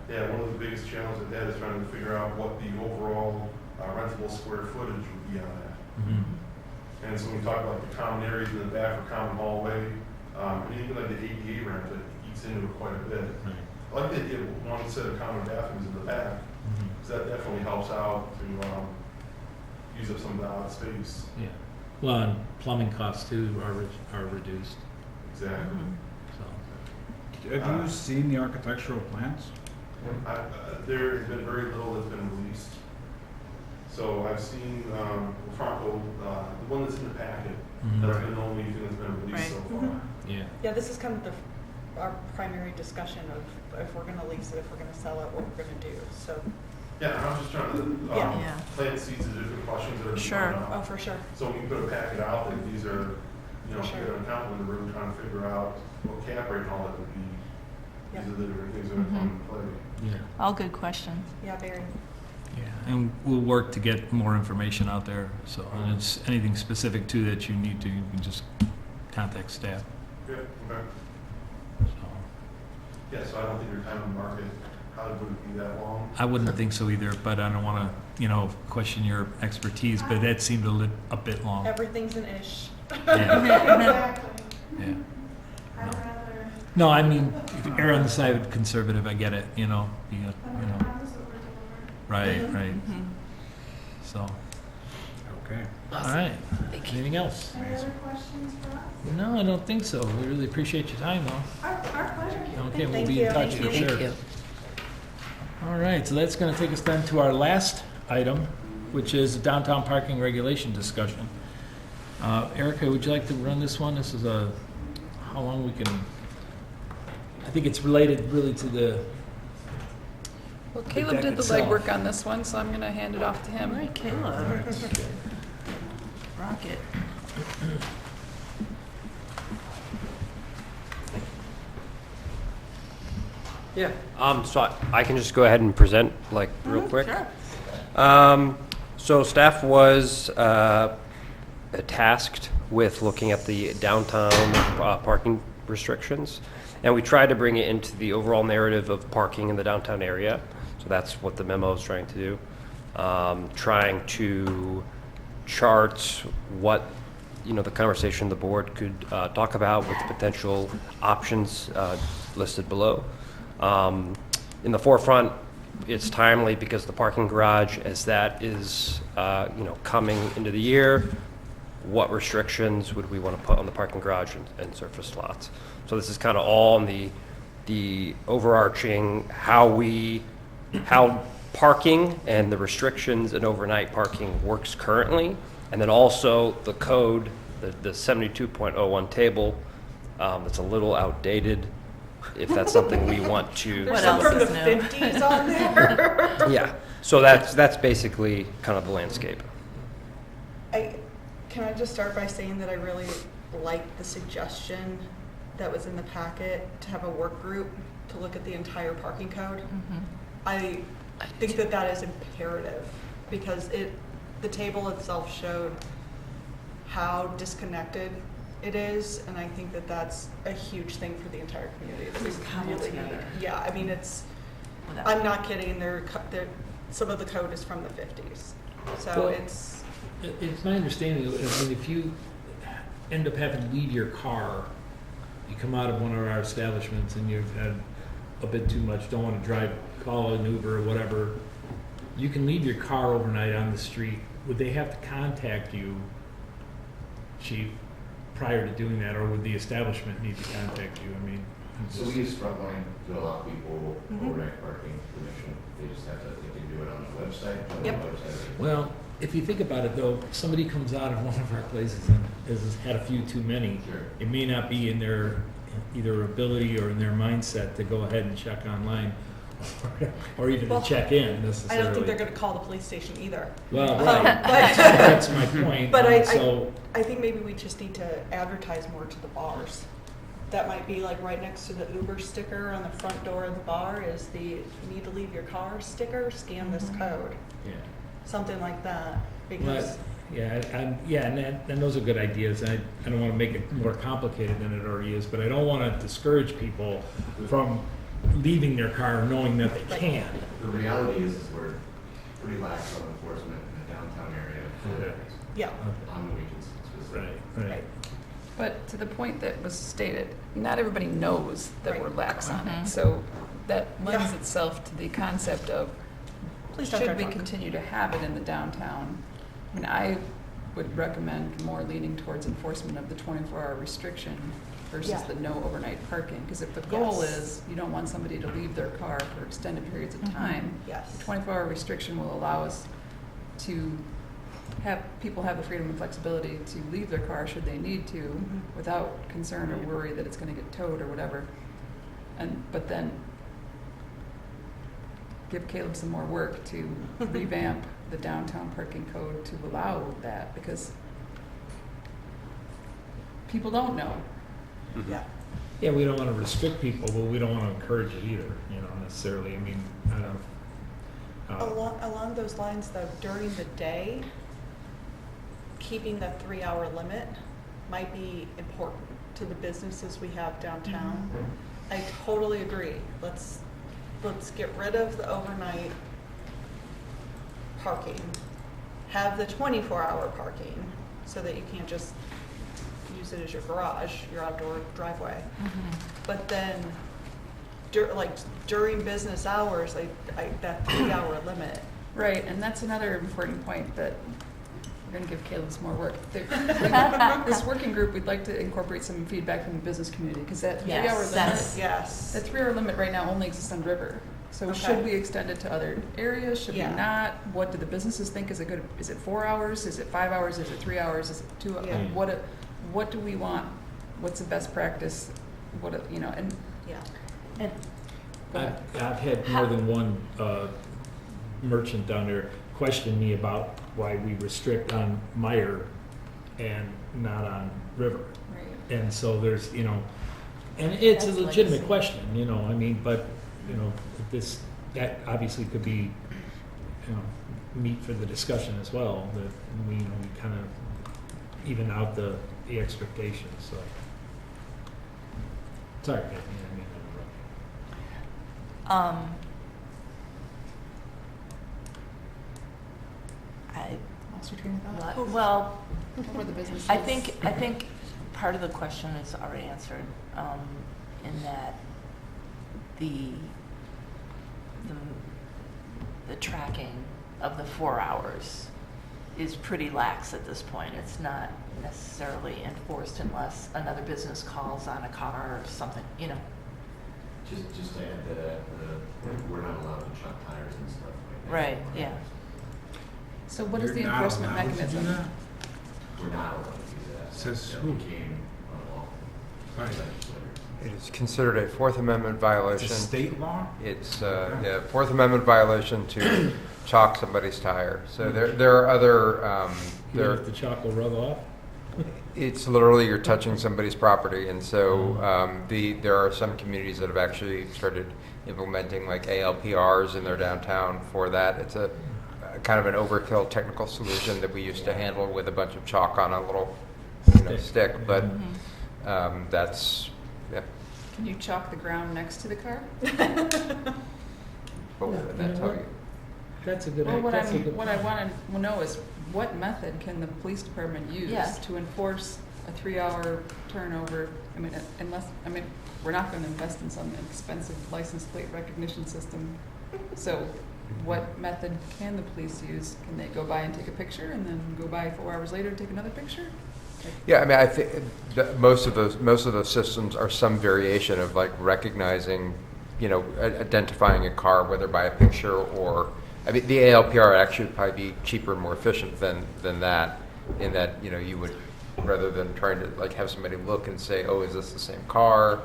Yeah, one of the biggest challenges with that is trying to figure out what the overall rentable square footage would be on that. Mm-hmm. And so when we talk about the common areas in the back or common hallway, and even like the ADA ramp, it eats into it quite a bit. Right. I like the idea of one set of common bathrooms in the back, Mhm. because that definitely helps out to use up some of the odd space. Yeah. Well, and plumbing costs too are reduced. Exactly. So. Have you seen the architectural plans? There has been very little that's been released. So I've seen Franco, the one that's in the packet. Mhm. That's been the only thing that's been released so far. Yeah. Yeah, this is kind of our primary discussion of if we're gonna lease it, if we're gonna sell it, what we're gonna do, so. Yeah, and I'm just trying to Yeah. plant seeds of different questions that are Sure. coming Oh, up. for sure. So we can put a packet out that these are, For sure. get an accountant in the room trying to figure out what cap rate and all that would be. Yeah. These are the different things that are coming into play. Yeah. All good questions. Yeah, very. Yeah, and we'll work to get more information out there. So, and it's anything specific to that you need to, you can just contact staff. Yeah, okay. So, Yeah, so I don't think your time in market probably wouldn't be that long. I wouldn't think so either, but I don't want to, question your expertise. But that seemed a bit long. Everything's an ish. Yeah. Exactly. Yeah. I'd No. rather. No, I mean, if you err on the side of conservative. I get it. I don't know, promise over deliver. Right, right. Mhm. So, Okay. all right. Anything else? Any other questions for us? No, I don't think so. We really appreciate your time, though. Our pleasure. Okay, we'll Thank be in you. touch for sure. All right, so that's going to take us then to our last item, which is downtown parking regulation discussion. Erica, would you like to run this one? This is how long we can, I think it's related really to the, Well, Caleb deck did the itself. legwork on this one, so I'm going to hand it off to him. All right, Caleb. Rock it. Yeah, so I can just go ahead and present, like, real quick. Sure. So staff was tasked with looking at the downtown parking restrictions, and we tried to bring it into the overall narrative of parking in the downtown area. So that's what the memo is trying to do. Trying to chart what, the conversation the board could talk about with potential options listed below. In the forefront, it's timely because the parking garage, as that is, coming into the year, what restrictions would we want to put on the parking garage and surface lots? So this is kind of all in the overarching how parking and the restrictions and overnight parking works currently, and then also the code, the 72.01 table, that's a little outdated, if that's something we want to. What There's some else from is the new? 50s on there. Yeah, so that's basically kind of the landscape. Can I just start by saying that I really like the suggestion that was in the packet to have a work group to look at the entire parking code. Mhm. I think that is imperative because the table itself showed how disconnected it is, and I think that that's a huge thing for the entire community. This is Come really together. Yeah, I mean, Without- I'm not kidding, some of the code is from the 50s. So Well, it's, it's my understanding, if you end up having to leave your car, you come out of one of our establishments and you've had a bit too much, don't want to drive, call an Uber or whatever, you can leave your car overnight on the street. Would they have to contact you, chief, prior to doing that, or would the establishment need to contact you? I mean, So we use Frontline to allow people overnight parking permission. They just have to, they can do it on the website. On the Yep. website. well, if you think about it though, somebody comes out of one of our places and has had a few too many, Sure. it may not be in their either ability or in their mindset to go ahead and check online or even Well, to check in I necessarily. don't think they're going to call the police station either. Well, But- right. That's, that's my point. But So, I think maybe we just need to advertise more to the bars. that might be like right next to the Uber sticker on the front door of the bar is the need to leave your car sticker, scan this code. Yeah. Something like that, because, But, and those are good ideas. I don't want to make it more complicated than it already is, but I don't want to discourage people from leaving their car knowing that they can. The reality is we're pretty lax on enforcement in the downtown area. yeah. On the weekends specifically. Right. But to the point that was stated, not everybody knows that we're lax on Mhm. it. So that lends Yeah. itself to the concept of, Please don't should drive we drunk. continue to have it in the downtown? I mean, I would recommend more leaning towards enforcement of the 24-hour restriction versus Yeah. the no overnight parking. Because if the goal Yes. is you don't want somebody to leave their car for extended periods of time, Yes. the 24-hour restriction will allow us to have people have the freedom and flexibility to leave their car should they need to Mhm. without concern or worry that it's going to get towed or whatever. But then give Caleb some more work to revamp the downtown parking code to allow that, because people don't know. Yeah. Yeah, we don't want to restrict people, but we don't want to encourage it either, necessarily. I mean, I don't know. Along those lines, though, during the day, keeping the 3-hour limit might be important to the businesses we have downtown. I totally agree. Let's get rid of the overnight parking. Have the 24-hour parking so that you can't just use it as your garage, your outdoor driveway. But then, during business hours, that 3-hour limit. Right, and that's another important point that we're going to give Caleb some more work. This working group, we'd like to incorporate some feedback from the business community, because that 3-hour limit, Yes. that 3-hour limit right now only exists on River. So Okay. should we extend it to other areas? Should Yeah. we not? What do the businesses think is a good? Is it 4 hours? Is it 5 hours? Is it 3 hours? Is it 2? Yeah. What do we want? What's the best practice? And Yeah. And go ahead. I've had more than one merchant down there question me about why we restrict on Meyer and not on River. Right. And so there's, and it's a That's legitimate legacy. question, I mean, but, that obviously could be, meat for the discussion as well, that we kind of even out the expectations, so. Sorry, Bethany, I didn't mean to interrupt. Lost your train of thought? Well, What were the businesses? I think part of the question is already answered, in that the tracking of the 4 hours is pretty lax at this point. It's not necessarily enforced unless another business calls on a car or something, Just to add to that, we're not allowed to chuck tires and stuff like that. Right, yeah. So what is the You're not enforcement allowed to do mechanism? that? We're not allowed to do that. Says That who? became unlawful. Right. Legislature. It is considered a Fourth Amendment It's violation. a state law? It's Fourth Amendment violation to chalk somebody's tire. So there are other, Even if the chalk will rub off? it's literally you're touching somebody's property. And so there are some communities that have actually started implementing like ALPRs in their downtown for that. It's a kind of an overkill technical solution that we used to handle with a bunch of chalk on a little stick. But that's, yeah. Can you chalk the ground next to the car? But Yeah, that's how you. That's a good, Well, that's a good. what I want to know is what method can the police department use Yeah. to enforce a 3-hour turnover? We're not going to invest in some expensive license plate recognition system. So what method can the police use? Can they go by and take a picture and then go by 4 hours later and take another picture? Yeah, I mean, I think that most of those systems are some variation of like recognizing, identifying a car, whether by a picture or, I mean, the ALPR actually would probably be cheaper and more efficient than that, in that, you would, rather than trying to like have somebody look and say, oh, is this the same car?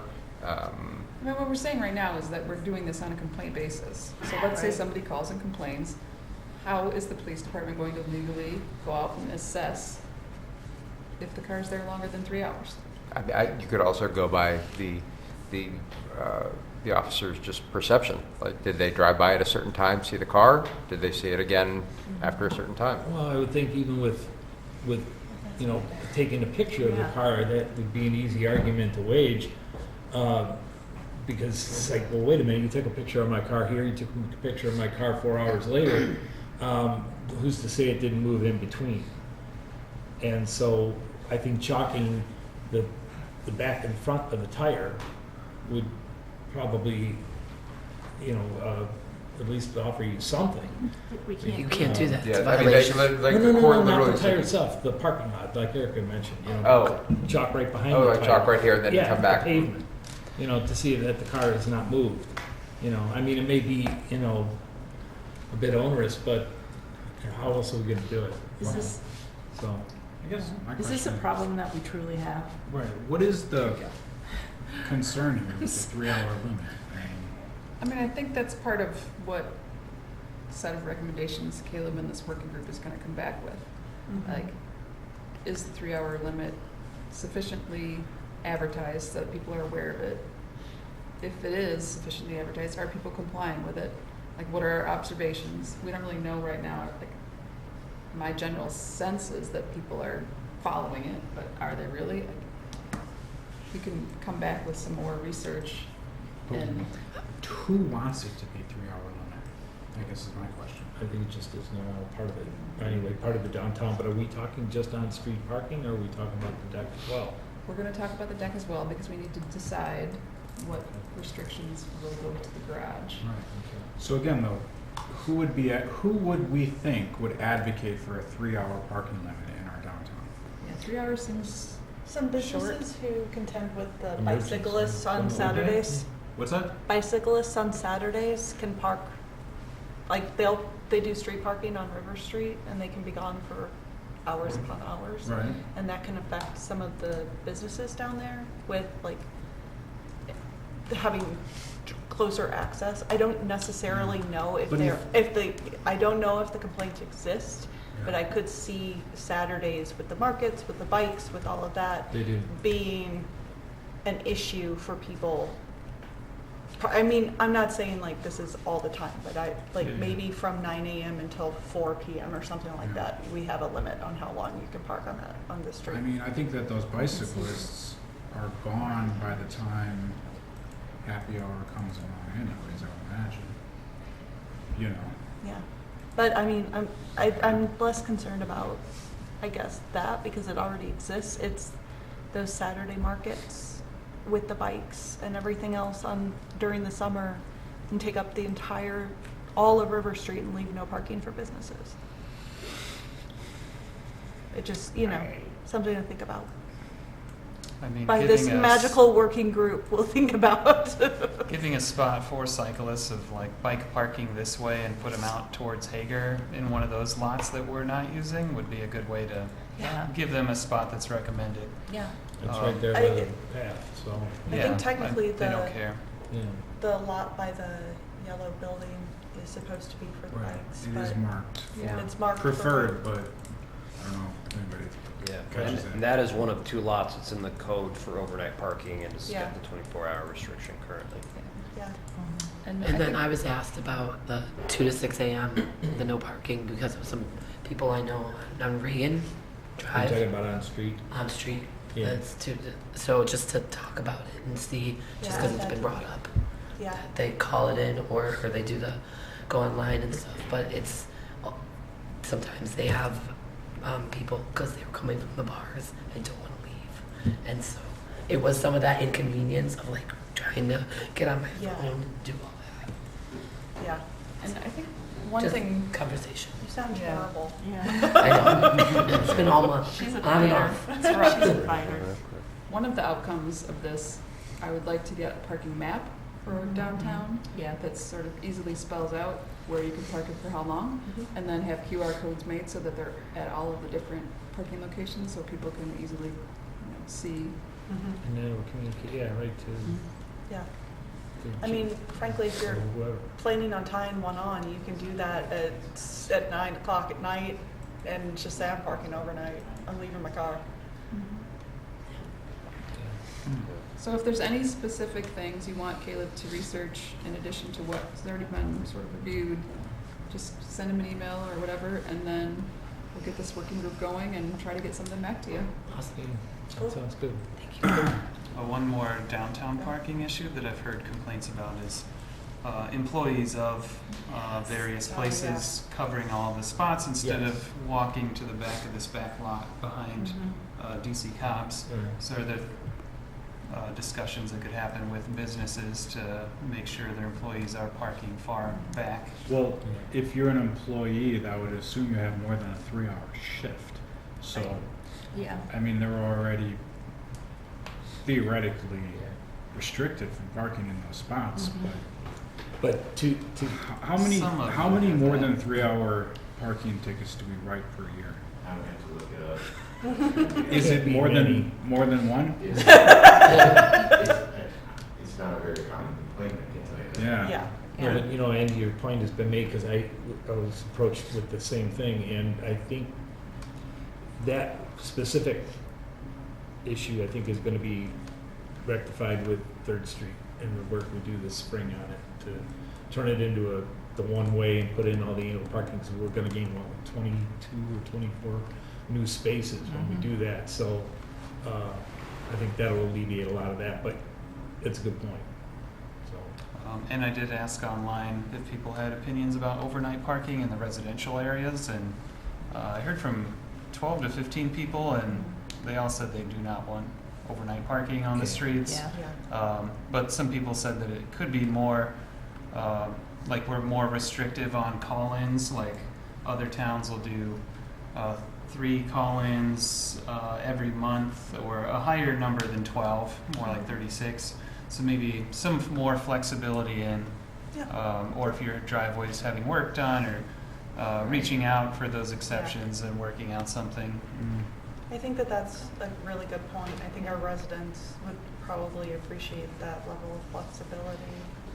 What we're saying right now is that we're doing this on a complaint basis. So let's say somebody calls and complains. How is the police department going to legally go out and assess if the car's there longer than 3 hours? You could also go by the officer's just perception. Like, did they drive by at a certain time, see the car? Did they see it again after a certain time? Well, I would think even with, you know, taking a picture of the car, that would be an easy argument to wage. Because it's like, well, wait a minute, you took a picture of my car here, you took a picture of my car 4 hours later. Who's to say it didn't move in between? And so I think chalking the back and front of the tire would probably, you know, at least offer you something. We can't. You can't do that. It's a Yeah, I mean, they, violation. like No, the court not literally the tire said- itself, the parking lot, like Erica mentioned, you know. Oh. Chalk right behind Oh, the like tire. chalk right here and then Yeah, come back. the pavement, you know, to see that the car is not moved. You know, I mean, it may be, you know, a bit onerous, but how else are we gonna do it? Is this, So, I guess my is this a question- problem that we truly have? Right, what is the concern here with the 3-hour limit? I mean, I think that's part of what set of recommendations Caleb and this working group is gonna come back with. Like, is the 3-hour limit sufficiently advertised so that people are aware of it? If it is sufficiently advertised, are people complying with it? Like, what are our observations? We don't really know right now. Like, my general sense is that people are following it, but are they really? We can come back with some more research and Who wants it to be 3-hour limit? I guess is my question. I think it just is now part of it, anyway, part of the downtown, but are we talking just on street parking, or are we talking about the deck as well? we're gonna talk about the deck as well because we need to decide what restrictions will go to the garage. Right. So again, though, who would we think would advocate for a 3-hour parking limit in our downtown? Yeah, 3 hours seems Some Short. businesses who contend with the Emergency. bicyclists on Okay. Saturdays. What's that? Bicyclists on Saturdays can park, like they do street parking on River Street and they can be gone for hours upon hours. Right. And that can affect some of the businesses down there with like having closer access. I don't necessarily know if But I don't know if the complaint exists, but I could see Saturdays with the markets, with the bikes, with all of that They do. being an issue for people. I mean, I'm not saying like this is all the time, but maybe from 9 a.m. until 4 p.m. or something like that, we have a limit on how long you can park on the street. I mean, I think that those bicyclists are gone by the time happy hour comes along anyways, I would imagine. You know. Yeah, but I mean, I'm less concerned about, I guess, that because it already exists. It's those Saturday markets with the bikes and everything else during the summer and take up all of River Street and leave no parking for businesses. It just, something to think about. I mean, By this magical working group, we'll think about. giving a spot for cyclists of like bike parking this way and put them out towards Hager in one of those lots that we're not using would be a good way to give them a spot that's recommended. Yeah. It's right there by the path, so, I think technically they don't care. yeah. the lot by the yellow building is supposed to be for the Right. bikes. It but is marked. Yeah. for It's marked for- preferred, but I don't know if anybody Yeah, catches and that is one of 2 lots that's in the code for overnight parking and it's Yeah. got the 24-hour restriction currently. Yeah. And And then think- I was asked about the 2 to 6 a.m., the no parking, because of some people I know on Reagan You're Drive talking about on street? on street. Yeah. So just to talk about it and see, just Yeah, because it's been brought up, Yeah. that they call it in or they do the go online and stuff. But it's sometimes they have people because they were coming from the bars and don't want to leave, and so it was some of that inconvenience of like trying to get on my Yeah. phone and do all that. Yeah. And I think one Just thing, conversation. You sound Yeah. terrible. I know. It's been all month. She's a on and fighter. off. That's right. She's a fighter. one of the outcomes of this, I would like to get a parking map for downtown. Yeah. That sort of easily spells out where you can park it for how long, and then have QR codes made so that they're at all of the different parking locations, so people can easily, see. And then we'll communicate, yeah, right, to. Yeah. to I mean, frankly, if you're or whoever. planning on tying one on, you can do that at 9 o'clock at night and just say, I'm parking overnight. I'm leaving my car. So if there's any specific things you want Caleb to research in addition to what's already been sort of reviewed, just send him an email or whatever, and then we'll get this working group going and try to get something back to you. Awesome. That sounds good. Thank you. One more downtown parking issue that I've heard complaints about is employees of various places covering all the spots instead Yes. of walking to the back of this back lot behind DC Cobb's. So are there discussions that could happen with businesses to make sure their employees are parking far back? Well, if you're an employee, I would assume you have more than a 3-hour shift. So, Yeah. I mean, they're already theoretically restricted from parking in those spots, But to how many Some of how them many have more that. than 3-hour parking tickets do we write per year? I would have to look it up. Is it more than one? It's not a very common complaint, I can tell you that. Yeah. No, but, you know, Andy, your point has been made, because I was approached with the same thing, and I think that specific issue, I think, is gonna be rectified with Third Street and the work we do this spring on it, to turn it into the one-way and put in all the annual parking, so we're gonna gain, what, 22 or 24 new spaces when we do that, so, I think that'll alleviate a lot of that, but it's a good point, so. And I did ask online if people had opinions about overnight parking in the residential areas, and I heard from 12 to 15 people, and they all said they do not want overnight parking on the streets. But some people said that it could be more, like we're more restrictive on call-ins, like other towns will do 3 call-ins every month, or a higher number than 12, more like 36. So maybe some more flexibility in, or if your driveway's having work done, or reaching out for those exceptions and working out something. I think that that's a really good point. I think our residents would probably appreciate that level of flexibility,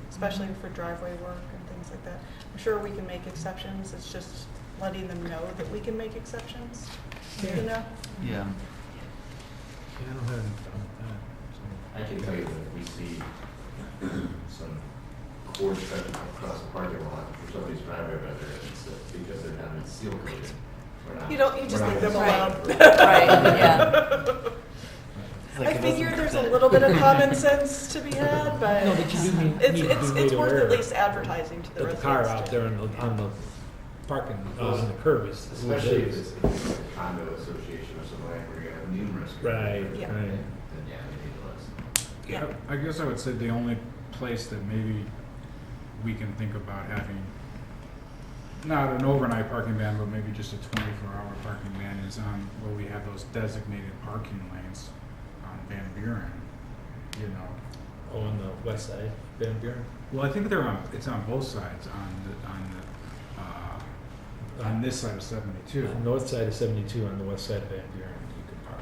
especially for driveway work and things like that. I'm sure we can make exceptions, it's just letting them know that we can make exceptions, you know? Yeah. I don't have any problem with that, so. I can tell you that if we see some cord cut across the parking lot for somebody's driveway, whether it's because they're having seal coating. You just leave them Right. alone. Right, yeah. I figure there's a little bit of common sense to be had, but No, but you do need to be it's made worth aware at least advertising to the But residents. the car out there on the parking, on the curb is. Especially if it's a condo association or something like where you have numerous. Right, Yeah. right. Then yeah, they need less. I guess I would say the only place that maybe we can think about having, not an overnight parking ban, but maybe just a 24-hour parking ban is on where we have those designated parking lanes on Van Buren, you know. Oh, on the west side, Van Buren? Well, I think it's on both sides, on this side of 72. On the north side of 72, on the west side of Van Buren, you can park.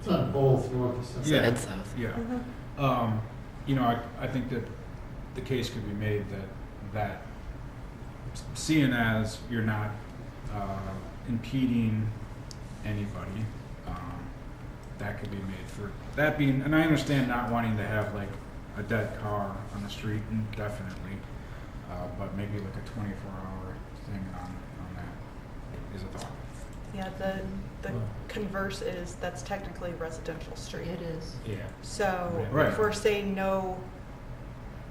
It's on both north and south. Yeah. And south. Yeah. You know, I think that the case could be made that seeing as you're not impeding anybody, that could be made for that being, and I understand not wanting to have like a dead car on the street indefinitely, but maybe like a 24-hour thing on that is a thought. Yeah, the converse is that's technically residential street. It is. Yeah. So Right. if we're saying no,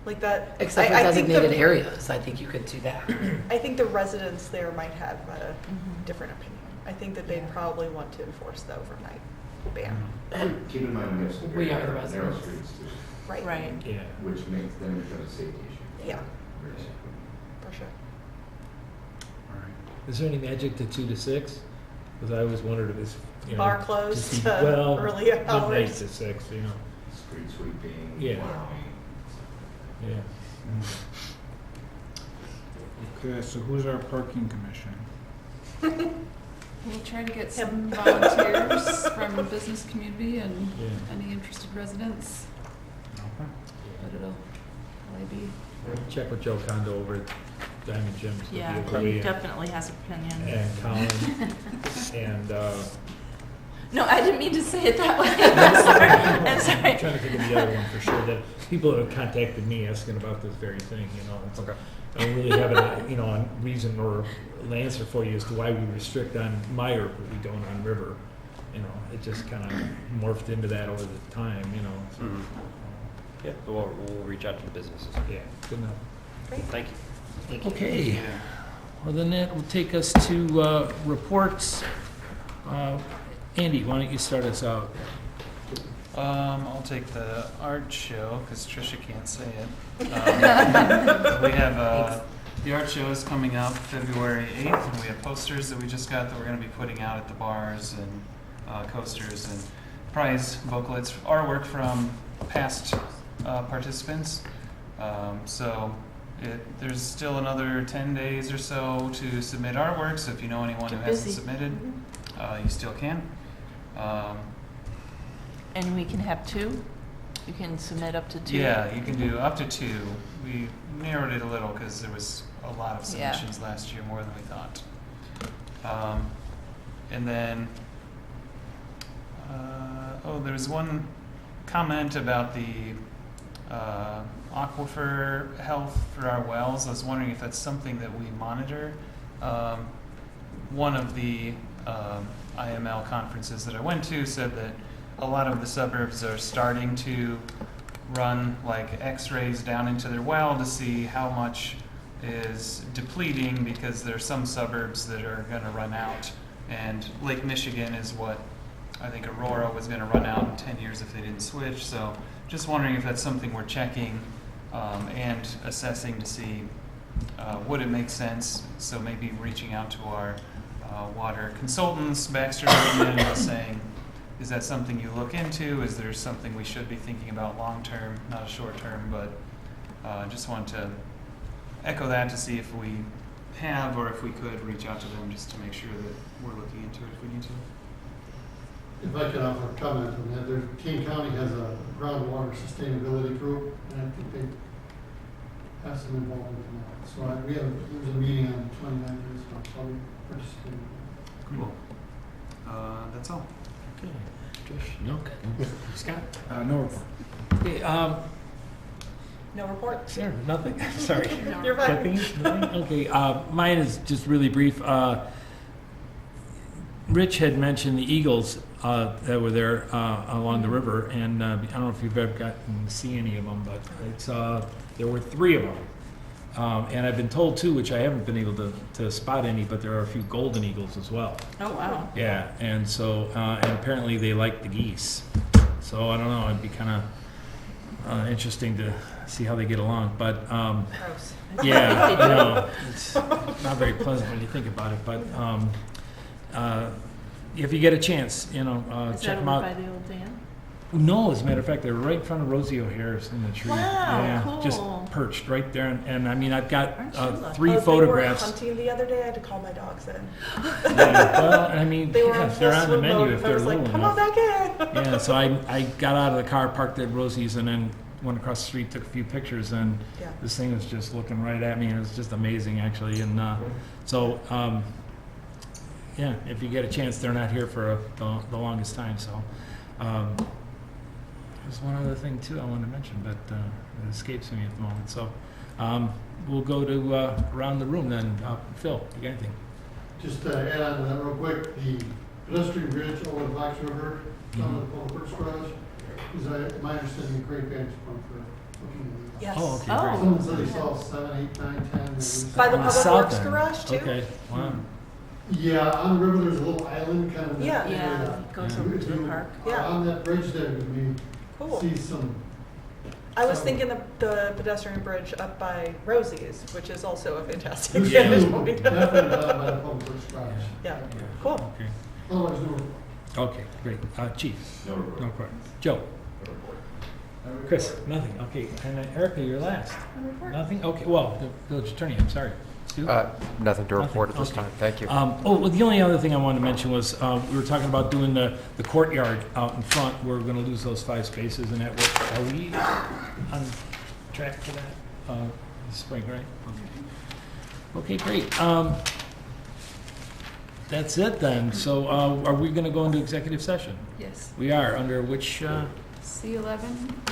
like that. Except for I think designated the- areas, I think you could do that. I think the residents there might have a different opinion. I think that they'd Yeah. probably want to enforce the overnight ban. And keep in mind, we have some We very are the narrow residents. streets too, Right. Right. Yeah. which makes them become a safety issue. Yeah, Very soon. for sure. All right. Is there any magic to 2 to 6? Because I always wondered if it's, you know. Bar closed just to well, early midnight hours. to 6, you know. Street sweeping. Yeah. plowing. Yeah. Okay, so who's our parking commission? We'll try to get some volunteers from the business community and Yeah. any interested residents, Okay. but it'll probably be. Check with Joe Kondo over at Diamond Jim's. with Yeah, the he employee definitely has opinion. And Colin, and, No, I didn't mean to say it that way. I'm sorry. I'm I'm sorry. trying to think of the other one for sure, that people have contacted me asking about this very thing, you know. It's- I don't really have a, you know, a reason or an answer for you as to why we restrict on Meyer, but we don't on River. You know, it just kind of morphed into that over the time, you know. So, Mhm. Yeah, we'll reach out to the businesses. yeah, good enough. Thank you. Okay, well then that will take us to reports. Andy, why don't you start us out? I'll take the art show because Trisha can't say it. We have the art show is coming up February 8th, and we have posters that we just got that we're going to be putting out at the bars and coasters and prize booklets, artwork from past participants. There's still another 10 days or so to submit artwork, so if you know anyone who Get hasn't busy. submitted, you still can. And we can have 2? You can submit up to 2? Yeah, you can do up to 2. We narrowed it a little because there was a lot of Yeah. submissions last year, more than we thought. And then, there was one comment about the aquifer health for our wells. I was wondering if that's something that we monitor. One of the IML conferences that I went to said that a lot of the suburbs are starting to run like x-rays down into their well to see how much is depleting, because there are some suburbs that are going to run out, and Lake Michigan is what I think Aurora was going to run out in 10 years if they didn't switch. So just wondering if that's something we're checking and assessing to see would it make sense. So maybe reaching out to our water consultants, Baxter and saying, is that something you look into? Is there something we should be thinking about long term, not short term? But just want to echo that to see if we have, or if we could reach out to them just to make sure that we're looking into it if we need to. If I could offer a comment on that, King County has a groundwater sustainability group, and I think they have some involvement in that. So there's a meeting on the 29th of this month, so I'll be participating. Cool. That's all. Okay, Trish? No? Scott? No report. Okay, No report? Sarah, nothing, sorry. You're fine. Nothing? Okay, mine is just really brief. Rich had mentioned the eagles that were there along the river, and I don't know if you've ever gotten to see any of them, but it's there were 3 of them. And I've been told too, which I haven't been able to spot any, but there are a few golden eagles as well. Oh, wow. Yeah, and so, and apparently they like the geese. So I don't know, it'd be kind of interesting to see how they get along, but, Gross. yeah, you know, it's not very pleasant when you think about it, but, if you get a chance, you know, Is check that them over out. by the old dam? No, as a matter of fact, they're right in front of Rosie O'Hare's in the tree. Wow, Yeah, just cool. perched right there, and I mean, I've got Aren't you lucky? 3 They were photographs. hunting the other day. I had to call my dogs in. Yeah, well, I mean, They were yeah, on if they're full on the swim menu, mode. if I they're was like, little come on enough. back in. Yeah, so I got out of the car, parked at Rosie's, and then went across the street, took a few pictures, and Yeah. this thing was just looking right at me, and it was just amazing, actually. And so, yeah, if you get a chance, they're not here for the longest time. So, there's one other thing too I wanted to mention, but it escapes me at the moment. So, we'll go to around the room then. Phil, you got anything? Just to add on to that real quick, the pedestrian bridge over the Fox River, down to the Public Works Garage, is, my understanding, a great vantage point for looking at these. Yes. Oh, okay, Oh. great. Someone said they saw 7, 8, 9, 10. By the On Public south Works end. Garage, too? Okay, wow. Yeah, on the river, there's a little island kind of. in that Yeah. Yeah, area. it goes Yeah. over If to the you park. are Yeah. on that bridge there, you may Cool. see some. I was thinking the pedestrian bridge up by Rosie's, which is also a fantastic There's Yeah. vantage two, point. definitely down by the Public Works Garage. Yeah, cool. Okay. Otherwise, no. Okay, great. Chief? No report. No problem. Joe? No report. Chris? Nothing. Okay. And Erica, you're last. Nothing? Okay, well, the village attorney, I'm sorry. Stu? Nothing to report at this Okay. time. Thank you. Well, the only other thing I wanted to mention was, we were talking about doing the courtyard out in front. We're gonna lose those 5 spaces and that work. Are we on track for that, this spring, right? Okay. Okay, great. That's it then. So are we going to go into executive session? Yes. We are, under which, C11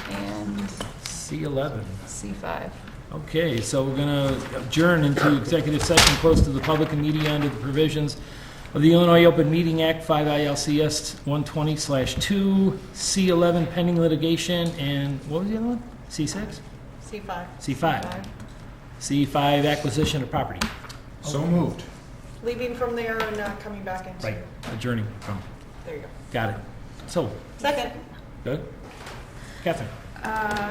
and C11. C5. Okay, so we're going to adjourn into executive session, close to the public and media under the provisions of the Illinois Open Meeting Act, 5 ILCS 120/2, C11 pending litigation, and what was the other one? C6? C5. C5. C5 acquisition of property. So moved. Leaving from there and not coming back into. Right, adjourning from. There you go. Got it. So, Second. good. Catherine?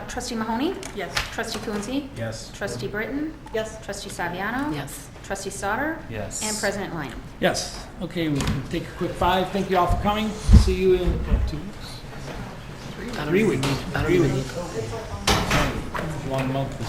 Trustee Mahoney? Yes. Trustee Coonsey? Yes. Trustee Britton? Yes. Trustee Saviano? Yes. Trustee Sauter? Yes. And President Lyon. Yes. Okay, we can take a quick 5. Thank you all for coming. See you in 2 weeks. 3 weeks. I don't 3 even weeks. Long month this